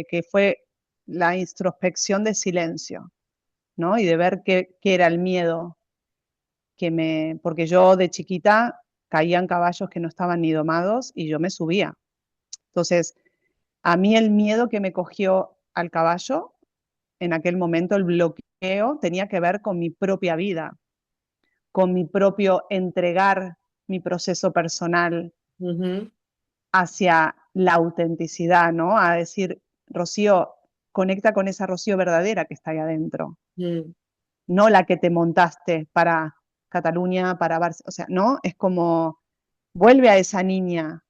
que fue la introspección de silencio, ¿no? Y de ver qué era el miedo porque yo de chiquita caía en caballos que no estaban ni domados y yo me subía. Entonces, a mí el miedo que me cogió al caballo, en aquel momento el bloqueo, tenía que ver con mi propia vida, con mi propio entregar mi proceso personal Ujú, hacia la autenticidad, ¿no? A decir, Rocío, conecta con esa Rocío verdadera que está ahí adentro, mm, no la que te montaste para Cataluña, para Barcelona, o sea, no, es como, vuelve a esa niña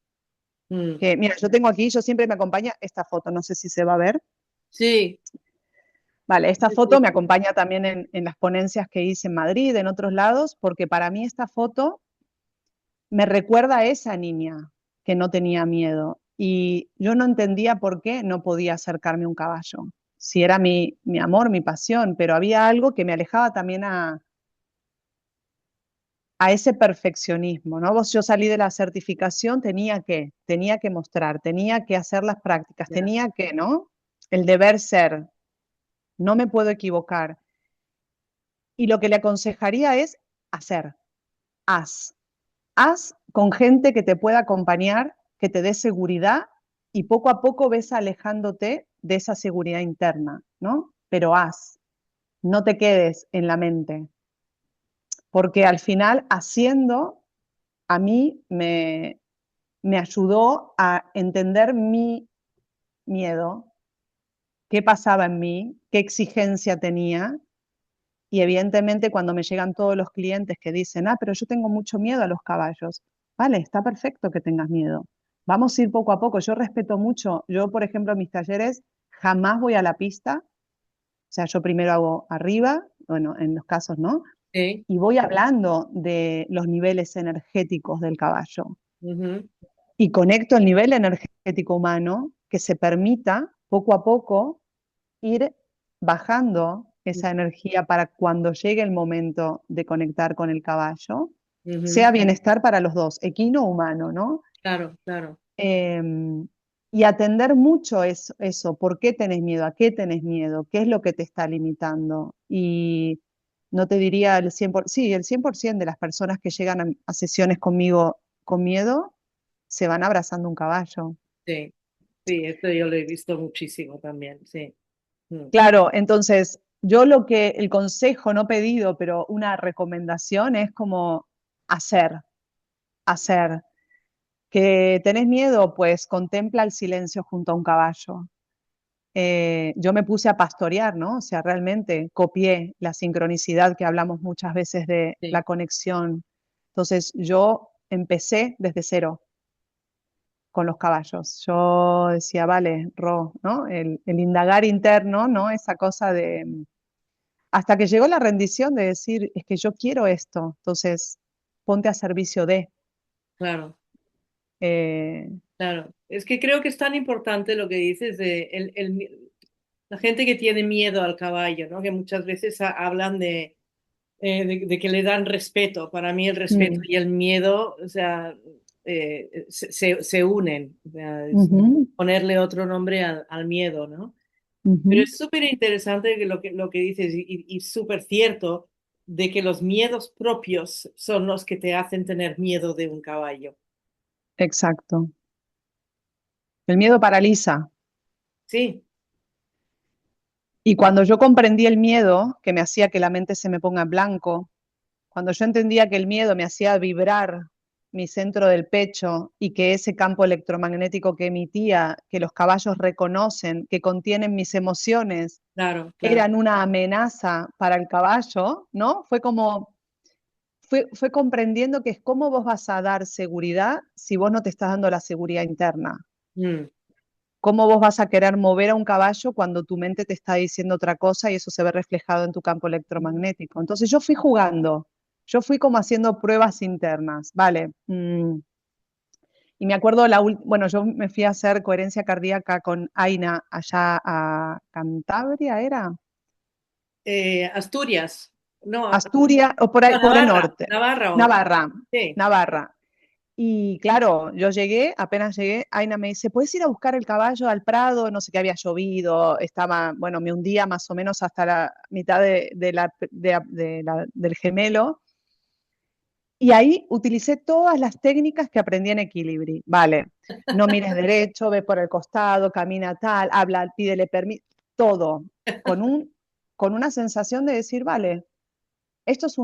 mm. que, mira, yo tengo aquí, yo siempre me acompaña esta foto, no sé si se va a ver. Sí, Vale, esta sí, foto me sí. acompaña también en las ponencias que hice en Madrid, en otros lados, porque para mí esta foto me recuerda a esa niña que no tenía miedo y yo no entendía por qué no podía acercarme a un caballo, si era mi amor, mi pasión, pero había algo que me alejaba también a ese perfeccionismo, ¿no? Yo salí de la certificación, tenía que mostrar, tenía que hacer las prácticas, Ya. tenía que, ¿no? El deber ser, no me puedo equivocar. Y lo que le aconsejaría es hacer, haz, haz con gente que te pueda acompañar, que te dé seguridad y poco a poco ves alejándote de esa seguridad interna, ¿no? Pero haz, no te quedes en la mente, porque al final haciendo a mí me ayudó a entender mi miedo, qué pasaba en mí, qué exigencia tenía. Y evidentemente cuando me llegan todos los clientes que dicen, pero yo tengo mucho miedo a los caballos, vale, está perfecto que tengas miedo. Vamos a ir poco a poco. Yo respeto mucho, yo por ejemplo en mis talleres jamás voy a la pista, o sea, yo primero hago arriba, bueno, en los casos no, Sí, y voy hablando de los niveles energéticos del caballo ujú, y conecto el nivel energético humano que se permita poco a poco ir bajando esa energía para cuando llegue el momento de conectar con el caballo, ujú. sea bienestar para los dos, equino humano, ¿no? Claro, claro. Eh, y atender mucho eso, ¿por qué tenés miedo? ¿A qué tenés miedo? ¿Qué es lo que te está limitando? Y no te diría el 100%, sí, el 100% de las personas que llegan a sesiones conmigo con miedo se van abrazando un caballo. Sí, sí, esto yo lo he visto muchísimo también, sí. Mm. Claro, entonces yo el consejo no pedido, pero una recomendación es como hacer, hacer. ¿Que tenés miedo? Pues contempla el silencio junto a un caballo. Yo me puse a pastorear, ¿no? O sea, realmente copié la sincronicidad que hablamos muchas veces de Sí. la conexión. Entonces yo empecé desde cero con los caballos. Yo decía, vale, ¿no? El indagar interno, ¿no? Esa cosa de hasta que llegó la rendición de decir, es que yo quiero esto, entonces ponte a servicio de. Claro. eh, Claro, es que creo que es tan importante lo que dices de la gente que tiene miedo al caballo, ¿no? Que muchas veces hablan de que le dan respeto. Para mí el respeto mm, y el miedo, o sea, se unen. O sea, es ujú, ponerle otro nombre al miedo, ¿no? Pero ujú, es súper interesante lo que dices y súper cierto de que los miedos propios son los que te hacen tener miedo de un caballo. exacto. El miedo paraliza. Sí, Y cuando yo comprendí el miedo, que me hacía que la mente se me ponga en blanco, cuando yo entendía que el miedo me hacía vibrar mi centro del pecho y que ese campo electromagnético que emitía, que los caballos reconocen, que contienen mis emociones, Claro, claro. eran una amenaza para el caballo, ¿no? Fue comprendiendo que es cómo vos vas a dar seguridad si vos no te estás dando la seguridad interna. Mm, ¿Cómo vos vas a querer mover a un caballo cuando tu mente te está diciendo otra cosa y eso se ve reflejado en tu campo electromagnético? Entonces yo fui jugando, yo fui como haciendo pruebas internas, ¿vale? Y me acuerdo, bueno, yo me fui a hacer coherencia cardíaca con Aina allá a Cantabria, ¿era? Asturias, no, Asturias, o por ahí, por el Navarra, norte, Navarra, Navarra, sí, Navarra. Y claro, yo llegué, apenas llegué, Aina me dice, ¿puedes ir a buscar el caballo al Prado? No sé qué había llovido, estaba, bueno, me hundía más o menos hasta la mitad del gemelo. Y ahí utilicé todas las técnicas que aprendí en Equilibri. Vale, no mires derecho, ve por el costado, camina tal, habla, pídele permiso, todo, con, con una sensación de decir, vale, esto es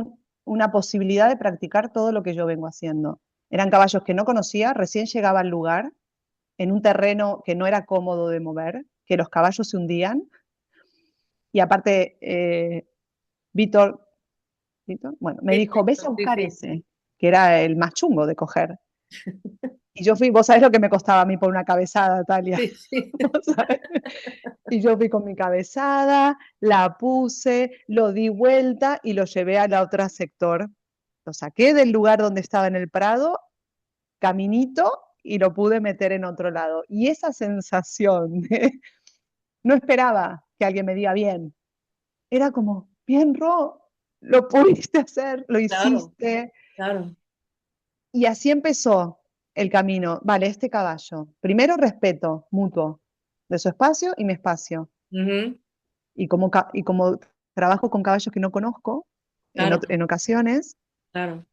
una posibilidad de practicar todo lo que yo vengo haciendo. Eran caballos que no conocía, recién llegaba al lugar, en un terreno que no era cómodo de mover, que los caballos se hundían. Y aparte, Víctor, bueno, me sí, dijo, ves a sí, buscar sí, ese, que era el más chungo de coger. Y yo fui, vos sabés lo que me costaba a mí por una cabezada, Talia. sí, sí, Y yo fui con mi cabezada, la puse, lo di vuelta y lo llevé al otro sector. Lo saqué del lugar donde estaba en el Prado, caminito, y lo pude meter en otro lado. Y esa sensación de, no esperaba que alguien me diga bien. Era como, bien, Ro, lo pudiste hacer, lo claro, hiciste. claro. Y así empezó el camino. Vale, este caballo. Primero, respeto mutuo de su espacio y mi espacio. Ujú, Y como trabajo con caballos que no conozco claro, en ocasiones, claro,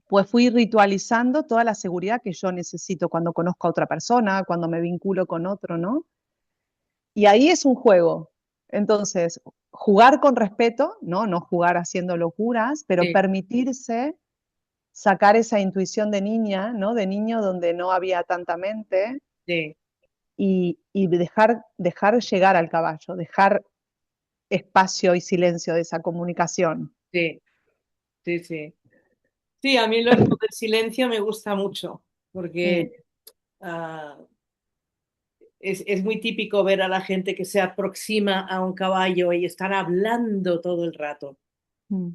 pues fui ritualizando toda la seguridad que yo necesito cuando conozco a otra persona, cuando me vinculo con otro, ¿no? Y ahí es un juego. Entonces, jugar con respeto, ¿no? No jugar haciendo locuras, pero sí, permitirse sacar esa intuición de niña, ¿no? De niño donde no había tanta mente sí, y dejar llegar al caballo, dejar espacio y silencio de esa comunicación. sí, sí, sí. Sí, a mí lo del silencio me gusta mucho, porque Mm, ah, es muy típico ver a la gente que se aproxima a un caballo y están hablando todo el rato. mm,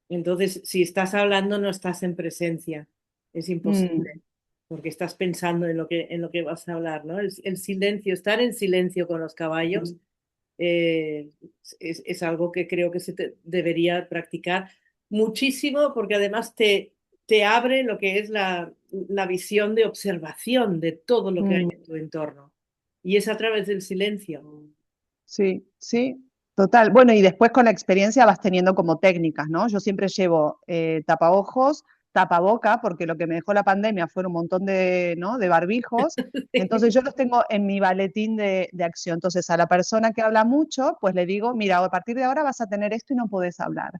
Entonces, si estás hablando, no estás en presencia. Es mm, imposible, porque estás pensando en lo que vas a hablar, ¿no? El silencio, estar en silencio con los caballos eh, es algo que creo que debería practicar muchísimo, porque además te abre lo que es la visión de observación de todo lo que hay mm. en tu entorno. Y es a través del silencio. Sí, sí, total. Bueno, y después con la experiencia vas teniendo como técnicas, ¿no? Yo siempre llevo tapaojos, tapaboca, porque lo que me dejó la pandemia fue un montón de, ¿no? de barbijos. Entonces yo los tengo en mi baletín de acción. Entonces a la persona que habla mucho, pues le digo, mira, a partir de ahora vas a tener esto y no podés hablar.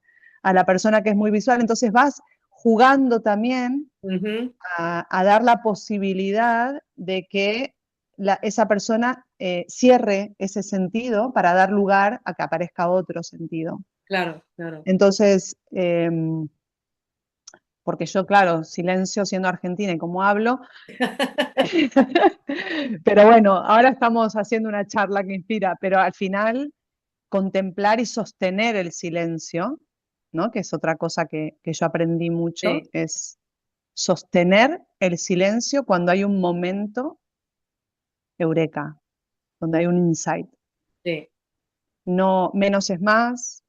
A la persona que es muy visual, entonces vas jugando también Ujú, a dar la posibilidad de que esa persona cierre ese sentido para dar lugar a que aparezca otro sentido. claro, claro. Entonces, porque yo, claro, silencio siendo argentina y como hablo, pero bueno, ahora estamos haciendo una charla que inspira, pero al final contemplar y sostener el silencio, ¿no? Que es otra cosa que yo aprendí mucho, Sí, es sostener el silencio cuando hay un momento eureka, donde hay un insight. sí, No, menos es más,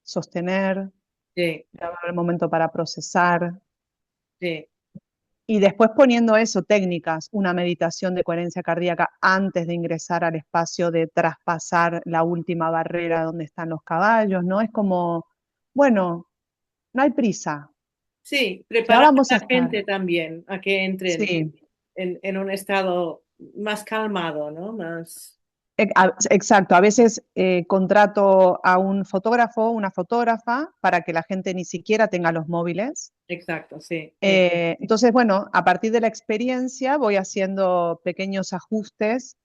sostener, sí, dar el momento para procesar. sí. Y después poniendo eso, técnicas, una meditación de coherencia cardíaca antes de ingresar al espacio de traspasar la última barrera donde están los caballos, ¿no? Es como, bueno, no hay prisa, Sí, ya preparar vamos a a la estar. gente también a que entren Sí, en un estado más calmado, ¿no? Más. Exacto, a veces contrato a un fotógrafo, una fotógrafa, para que la gente ni siquiera tenga los móviles. Exacto, sí. Entonces, bueno, a partir de la experiencia voy haciendo pequeños ajustes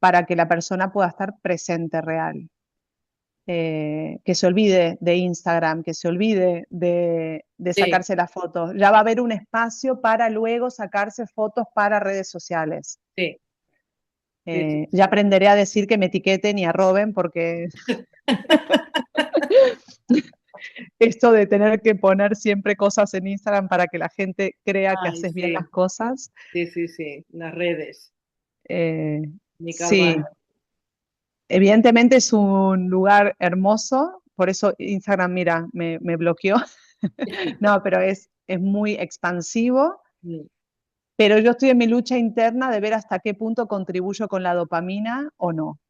para que la persona pueda estar presente real. Que se olvide de Instagram, que se olvide de Sí, sacarse las fotos. Ya va a haber un espacio para luego sacarse fotos para redes sociales. sí, sí, sí, Ya sí. aprenderé a decir que me etiqueten y arroben porque esto de tener que poner siempre cosas en Instagram para que la gente crea que Ay, haces bien las sí, cosas. sí, sí, sí. Las redes, eh, mi sí, calvario. evidentemente es un lugar hermoso, por eso Instagram, mira, me bloqueó. No, pero es muy expansivo, Mm. pero yo estoy en mi lucha interna de ver hasta qué punto contribuyo con la dopamina o no.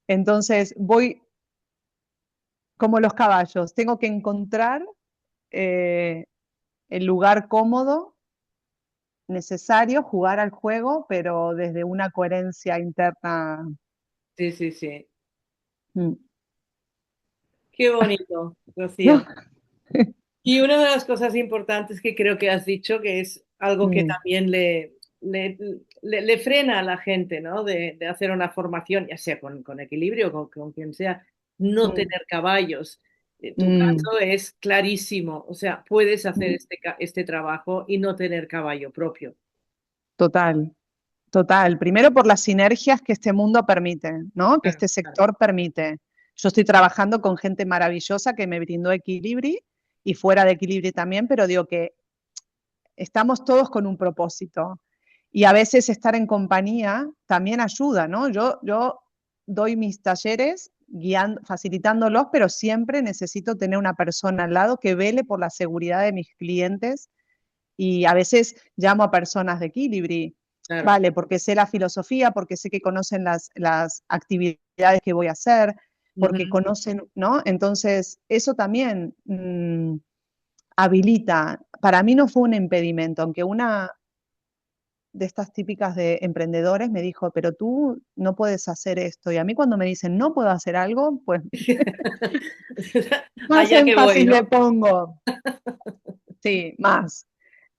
Entonces voy como los caballos, tengo que encontrar eh, el lugar cómodo, necesario, jugar al juego, pero desde una coherencia interna. Sí, sí, sí. Mm. Qué bonito, No. Rocío. Y una de las cosas importantes que creo que has dicho, que es algo que Mm, también le frena a la gente, ¿no? De hacer una formación, ya sea con equilibrio, con quien sea, no mm, tener caballos. Tu mm, caso es clarísimo, o sea, puedes hacer mm. este trabajo y no tener caballo propio. Total, total. Primero por las sinergias que este mundo permite, ¿no? Que Claro, este claro. sector permite. Yo estoy trabajando con gente maravillosa que me brindó Equilibri y fuera de Equilibri también, pero digo que estamos todos con un propósito. Y a veces estar en compañía también ayuda, ¿no? Yo doy mis talleres guiando, facilitándolos, pero siempre necesito tener una persona al lado que vele por la seguridad de mis clientes y a veces llamo a personas de Equilibri, Claro. vale, porque sé la filosofía, porque sé que conocen las actividades que voy a hacer, porque Ujú. conocen, ¿no? Entonces, eso también habilita. Para mí no fue un impedimento, aunque una de estas típicas de emprendedores me dijo, pero tú no puedes hacer esto. Y a mí cuando me dicen no puedo hacer algo, pues más Allá que voy, énfasis le ¿no? pongo. Sí, más.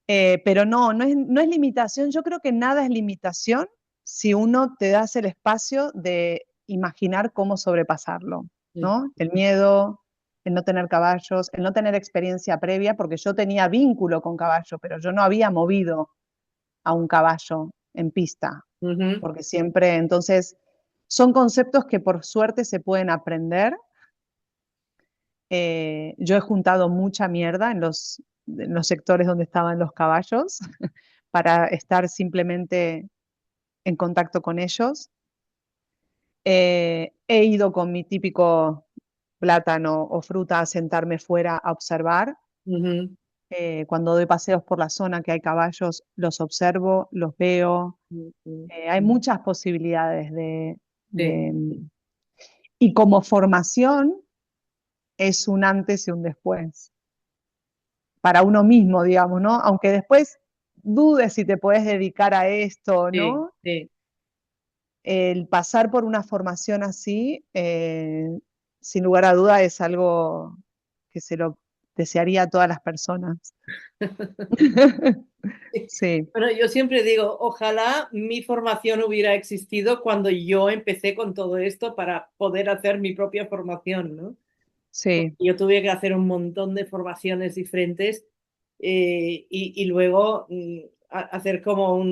Pero no es limitación. Yo creo que nada es limitación si uno te das el espacio de imaginar cómo sobrepasarlo, Mm. ¿no? El miedo, el no tener caballos, el no tener experiencia previa, porque yo tenía vínculo con caballo, pero yo no había movido a un caballo en pista, Ujú. porque siempre, entonces, son conceptos que por suerte se pueden aprender. Yo he juntado mucha mierda en los sectores donde estaban los caballos para estar simplemente en contacto con ellos. He ido con mi típico plátano o fruta a sentarme fuera a observar. Ujú. Cuando doy paseos por la zona que hay caballos, los observo, los veo. Ujú. Hay muchas posibilidades Sí. y como formación es un antes y un después para uno mismo, digamos, ¿no? Aunque después dudes si te puedes dedicar a esto, Sí, ¿no? sí. El pasar por una formación así, sin lugar a duda, es algo que se lo desearía a todas las personas. Sí, Bueno, yo siempre digo, ojalá mi formación hubiera existido cuando yo empecé con todo esto para poder hacer mi propia formación, ¿no? sí, Yo tuve que hacer un montón de formaciones diferentes y luego hacer como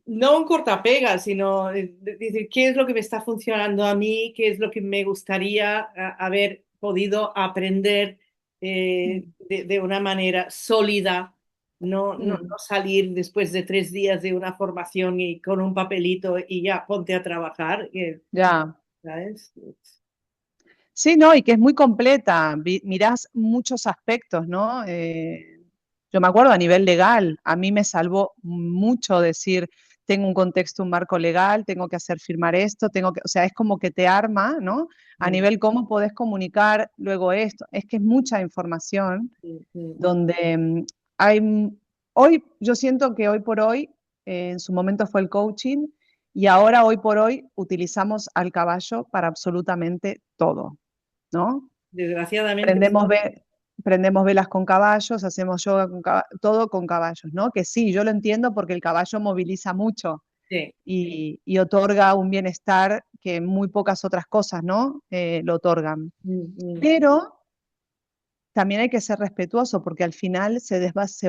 no un cortapega, sino decir qué es lo que me está funcionando a mí, qué es lo que me gustaría haber podido aprender de una manera sólida, no salir después de 3 días de una formación y con un papelito y ya ponte a trabajar, ya. ¿sabes? Sí, no, y que es muy completa. Mirás muchos aspectos, ¿no? Yo me acuerdo a nivel legal, a mí me salvó mucho decir, tengo un contexto, un marco legal, tengo que hacer firmar esto, o sea, es como que te arma, ¿no? A Mm, nivel cómo podés comunicar luego esto. Es que es mucha información mm, mm, donde hay, hoy, yo siento que hoy por hoy, en su momento fue el coaching, Y ahora, hoy por hoy, utilizamos al caballo para absolutamente todo, ¿no? Desgraciadamente, Prendemos, prendemos velas con caballos, hacemos yoga con todo con caballos, ¿no? Que sí, yo lo entiendo porque el caballo moviliza mucho sí. y otorga un bienestar que muy pocas otras cosas, ¿no? Lo otorgan. Mm, mm, Pero también hay que ser respetuoso porque al final se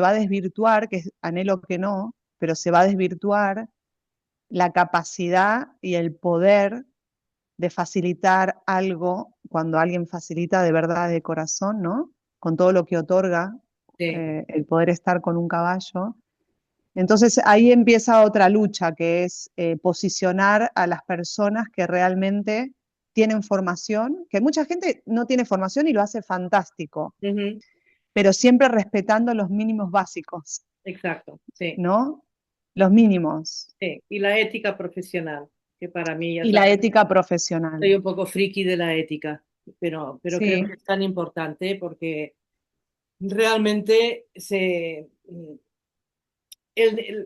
va a desvirtuar, que anhelo que no, pero se va a desvirtuar la capacidad y el poder de facilitar algo cuando alguien facilita de verdad, de corazón, ¿no? Con todo lo que otorga sí. el poder estar con un caballo. Entonces ahí empieza otra lucha, que es posicionar a las personas que realmente tienen formación, que mucha gente no tiene formación y lo hace fantástico, Ujú, pero siempre respetando los mínimos básicos, exacto, sí. ¿no? Los mínimos. Sí. Y la ética profesional, que para mí ya Y la sabes, ética profesional. soy un poco friki de la ética, pero creo que Sí, es tan importante porque realmente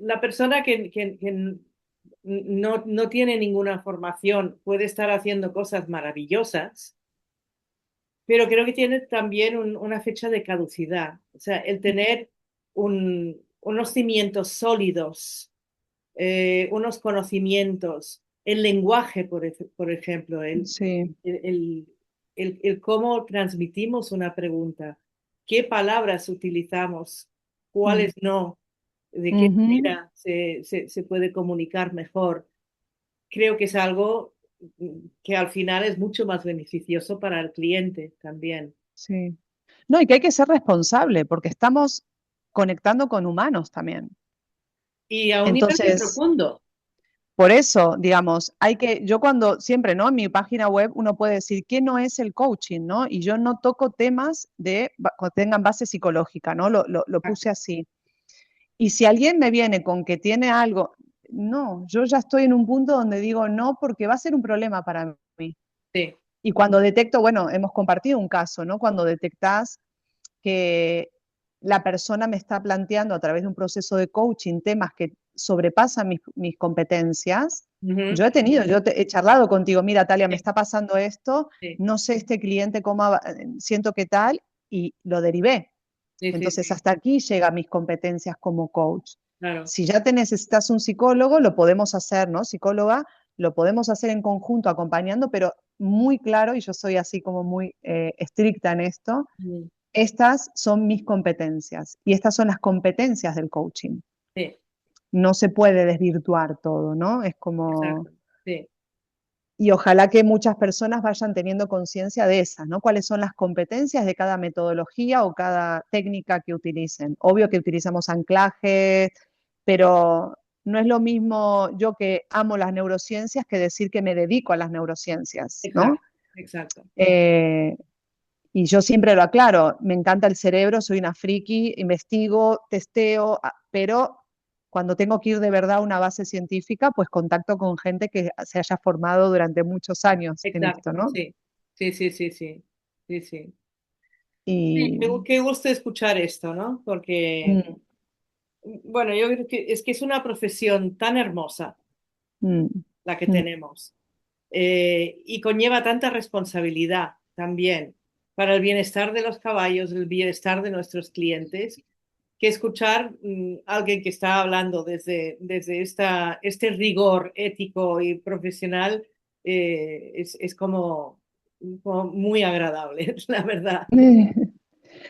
la persona que no tiene ninguna formación puede estar haciendo cosas maravillosas, pero creo que tiene también una fecha de caducidad. O sea, el tener unos cimientos sólidos, unos conocimientos, el lenguaje, por ejemplo, sí. el, el- el cómo transmitimos una pregunta, qué palabras utilizamos, Mm. cuáles no, de qué Ujú. manera se puede comunicar mejor. Creo que es algo que al final es mucho más beneficioso para el cliente también. Sí. No, y que hay que ser responsable porque estamos conectando con humanos también. Y a un nivel muy Entonces, profundo. por eso, digamos, hay que, yo cuando siempre, ¿no? En mi página web uno puede decir qué no es el coaching, ¿no? Y yo no toco temas que tengan base psicológica, ¿no? Lo puse así. Y si alguien me viene con que tiene algo, no, yo ya estoy en un punto donde digo no porque va a ser un problema para mí. Sí, Y cuando detecto, bueno, hemos compartido un caso, ¿no? Cuando detectás que la persona me está planteando a través de un proceso de coaching temas que sobrepasan mis competencias, ujú, he charlado contigo, mira, Talia, me sí, está pasando esto, sí, no sé este cliente cómo, siento que tal, y lo derivé. sí, sí, Entonces, sí, hasta aquí llegan mis competencias como coach. claro. Si ya te necesitas un psicólogo, lo podemos hacer, ¿no? Psicóloga, lo podemos hacer en conjunto, acompañando, pero muy claro, y yo soy así como muy estricta en esto, Mm, estas son mis competencias y estas son las competencias del coaching. sí, No se puede desvirtuar todo, ¿no? Es como, exacto. Sí, y ojalá que muchas personas vayan teniendo conciencia de esas, ¿no? Cuáles son las competencias de cada metodología o cada técnica que utilicen. Obvio que utilizamos anclajes, pero no es lo mismo yo que amo las neurociencias que decir que me dedico a las neurociencias, ¿no? exacto, exacto. Eh, y yo siempre lo aclaro, me encanta el cerebro, soy una friki, investigo, testeo, pero cuando tengo que ir de verdad a una base científica, pues contacto con gente que se haya formado durante muchos años en esto, Exacto, ¿no? sí. Sí, sí, sí, sí. Sí, sí. Sí, Y qué gusto escuchar esto, ¿no? Porque, mm, bueno, yo creo que es una profesión tan hermosa mm, la que mm, tenemos y conlleva tanta responsabilidad también para el bienestar de los caballos, el bienestar de nuestros clientes, que escuchar a alguien que está hablando desde este rigor ético y profesional es como muy agradable, la verdad.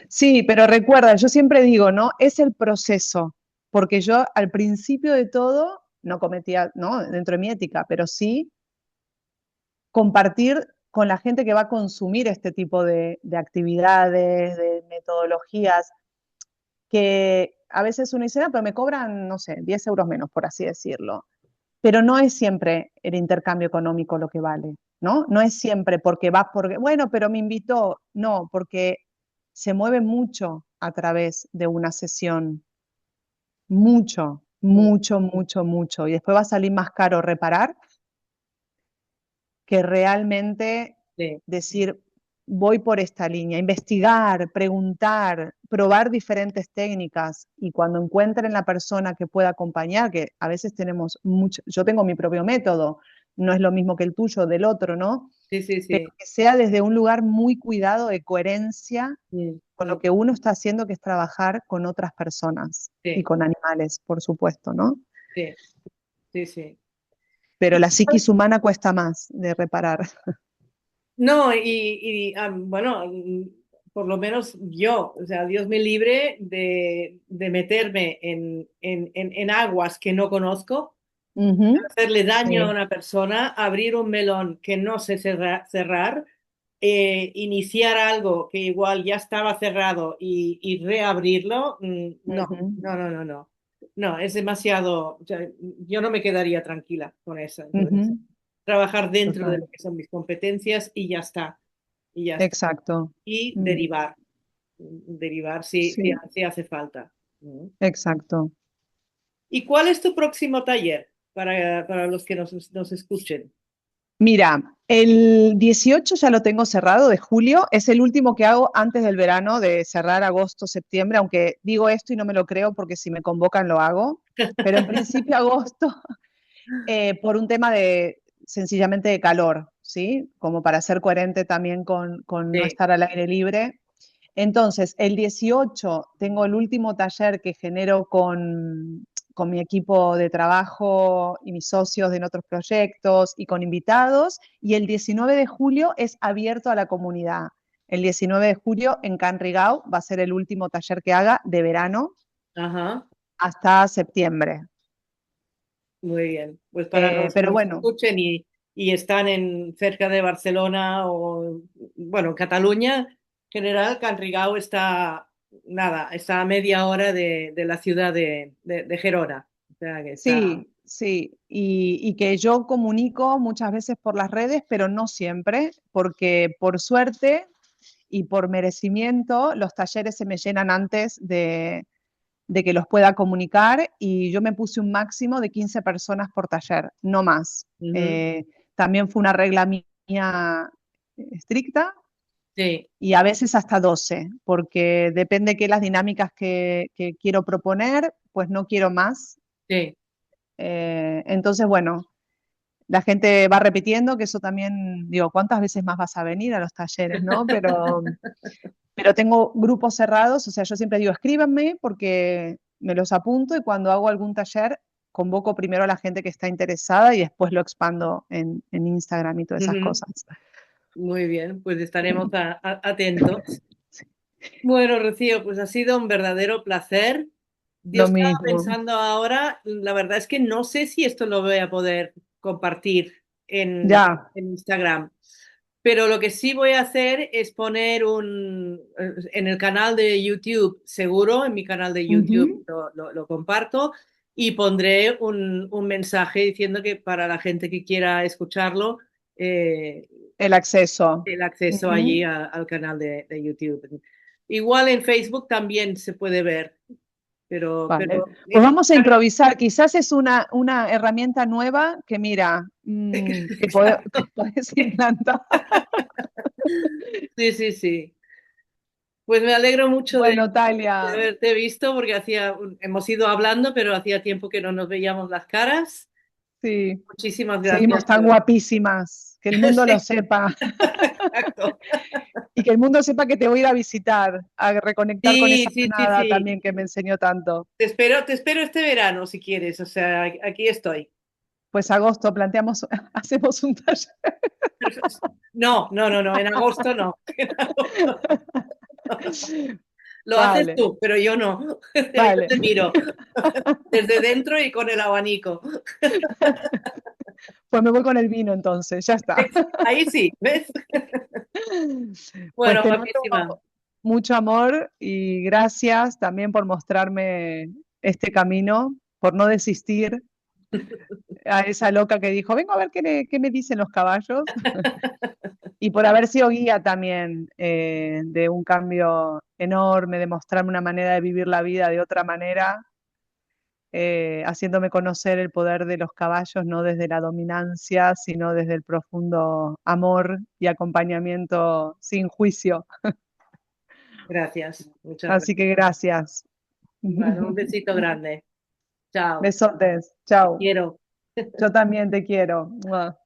sí, pero recuerda, yo siempre digo, ¿no? Es el proceso, porque yo al principio de todo no cometía, ¿no? Dentro de mi ética, pero sí compartir con la gente que va a consumir este tipo de actividades, de metodologías, que a veces uno dice, no, pero me cobran, no sé, 10 euros menos, por así decirlo. Pero no es siempre el intercambio económico lo que vale, ¿no? No es siempre porque va, porque, bueno, pero me invitó. No, porque se mueve mucho a través de una sesión. Mucho, mucho, mucho, mucho. Y después va a salir más caro reparar que realmente Sí, decir, voy por esta línea, investigar, preguntar, probar diferentes técnicas y cuando encuentren la persona que pueda acompañar, que a veces tenemos mucho, yo tengo mi propio método, no es lo mismo que el tuyo, del otro, ¿no? Sí, sí, Pero sí. que sea desde un lugar muy cuidado de coherencia Mm, con lo mm, que uno está haciendo, que es trabajar con otras personas y sí, con animales, por supuesto, ¿no? sí, sí, sí. Pero la psiquis humana cuesta más de reparar. No, bueno, por lo menos yo, o sea, Dios me libre de meterme en aguas que no conozco, Ujú, hacerle daño a sí, una persona, abrir un melón que no sé cerrar, iniciar algo que igual ya estaba cerrado y reabrirlo, no, ujú, no, no, no, no. No, es demasiado, o sea, yo no me quedaría tranquila con eso. Entonces, ujú, trabajar dentro de total, lo que son mis competencias y ya está, y ya está. exacto. Y Mm, derivar sí, si hace falta. ¿No? exacto. ¿Y cuál es tu próximo taller para los que nos escuchen? Mira, el 18 ya lo tengo cerrado de julio, es el último que hago antes del verano, de cerrar agosto, septiembre, aunque digo esto y no me lo creo porque si me convocan lo hago, pero en principio agosto, por un tema de sencillamente de calor, ¿sí? Como para ser coherente también con no Sí, estar al aire libre. Entonces, el 18 tengo el último taller que genero con mi equipo de trabajo y mis socios en otros proyectos y con invitados. Y el 19 de julio es abierto a la comunidad. El 19 de julio en Canrigao va a ser el último taller que haga de verano ajá. hasta septiembre. Muy bien, pues para los que Pero nos bueno, escuchen y están cerca de Barcelona o, bueno, Cataluña, en general, Canrigao está, nada, está a media hora de la ciudad de Gerona. O sea que está, sí, sí. Y que yo comunico muchas veces por las redes, pero no siempre, porque por suerte y por merecimiento los talleres se me llenan antes de que los pueda comunicar y yo me puse un máximo de 15 personas por taller, no más. ujú, También fue una regla mía estricta sí, y a veces hasta 12, porque depende que las dinámicas que quiero proponer, pues no quiero más. sí. Entonces, bueno, la gente va repitiendo, que eso también, digo, ¿cuántas veces más vas a venir a los talleres, no? Pero tengo grupos cerrados, o sea, yo siempre digo, escríbanme porque me los apunto y cuando hago algún taller convoco primero a la gente que está interesada y después lo expando en Instagram y todas esas Ujú. cosas. Muy bien, pues estaremos atentos. Sí, Bueno, Rocío, pues ha sido un verdadero placer. Yo lo estaba mismo. pensando ahora, la verdad es que no sé si esto lo voy a poder compartir Ya. en Instagram, pero lo que sí voy a hacer es poner en el canal de YouTube, seguro, en mi canal de YouTube Ujú. lo comparto y pondré un mensaje diciendo que para la gente que quiera escucharlo, eh, El acceso. el acceso allí Ujú. al canal de YouTube. Igual en Facebook también se puede ver, Vale. pero Pues en vamos a Instagram. improvisar. Quizás es una herramienta nueva que mira, que podés implantar. Sí, sí, sí. Pues me alegro mucho Bueno, de Talia, haberte visto porque hemos ido hablando, pero hacía tiempo que no nos veíamos las caras. sí, Muchísimas seguimos gracias tan guapísimas. Que el mundo lo Sí, sepa. exacto. Y que el mundo sepa que te voy a ir a visitar, a reconectar con Sí, esa sí, sí, manada sí. también que me enseñó tanto. Te espero este verano si quieres. O sea, aquí estoy. Pues agosto, planteamos, hacemos un taller. No, no, no, no. En agosto no. En agosto no. Lo haces Vale, tú, pero yo no. Yo vale. te miro desde dentro y con el abanico. Pues me voy con el vino entonces, ya está. Ahí sí, ¿ves? Pues Bueno, te guapísima. mando mucho amor y gracias también por mostrarme este camino, por no desistir a esa loca que dijo, vengo a ver qué me dicen los caballos, y por haber sido guía también de un cambio enorme, de mostrarme una manera de vivir la vida de otra manera, haciéndome conocer el poder de los caballos, no desde la dominancia, sino desde el profundo amor y acompañamiento sin juicio. Gracias, muchas Así gracias. que gracias. Bueno, un besito grande. Chao. Besotes. Te Chao. quiero. Yo también te quiero. Mua.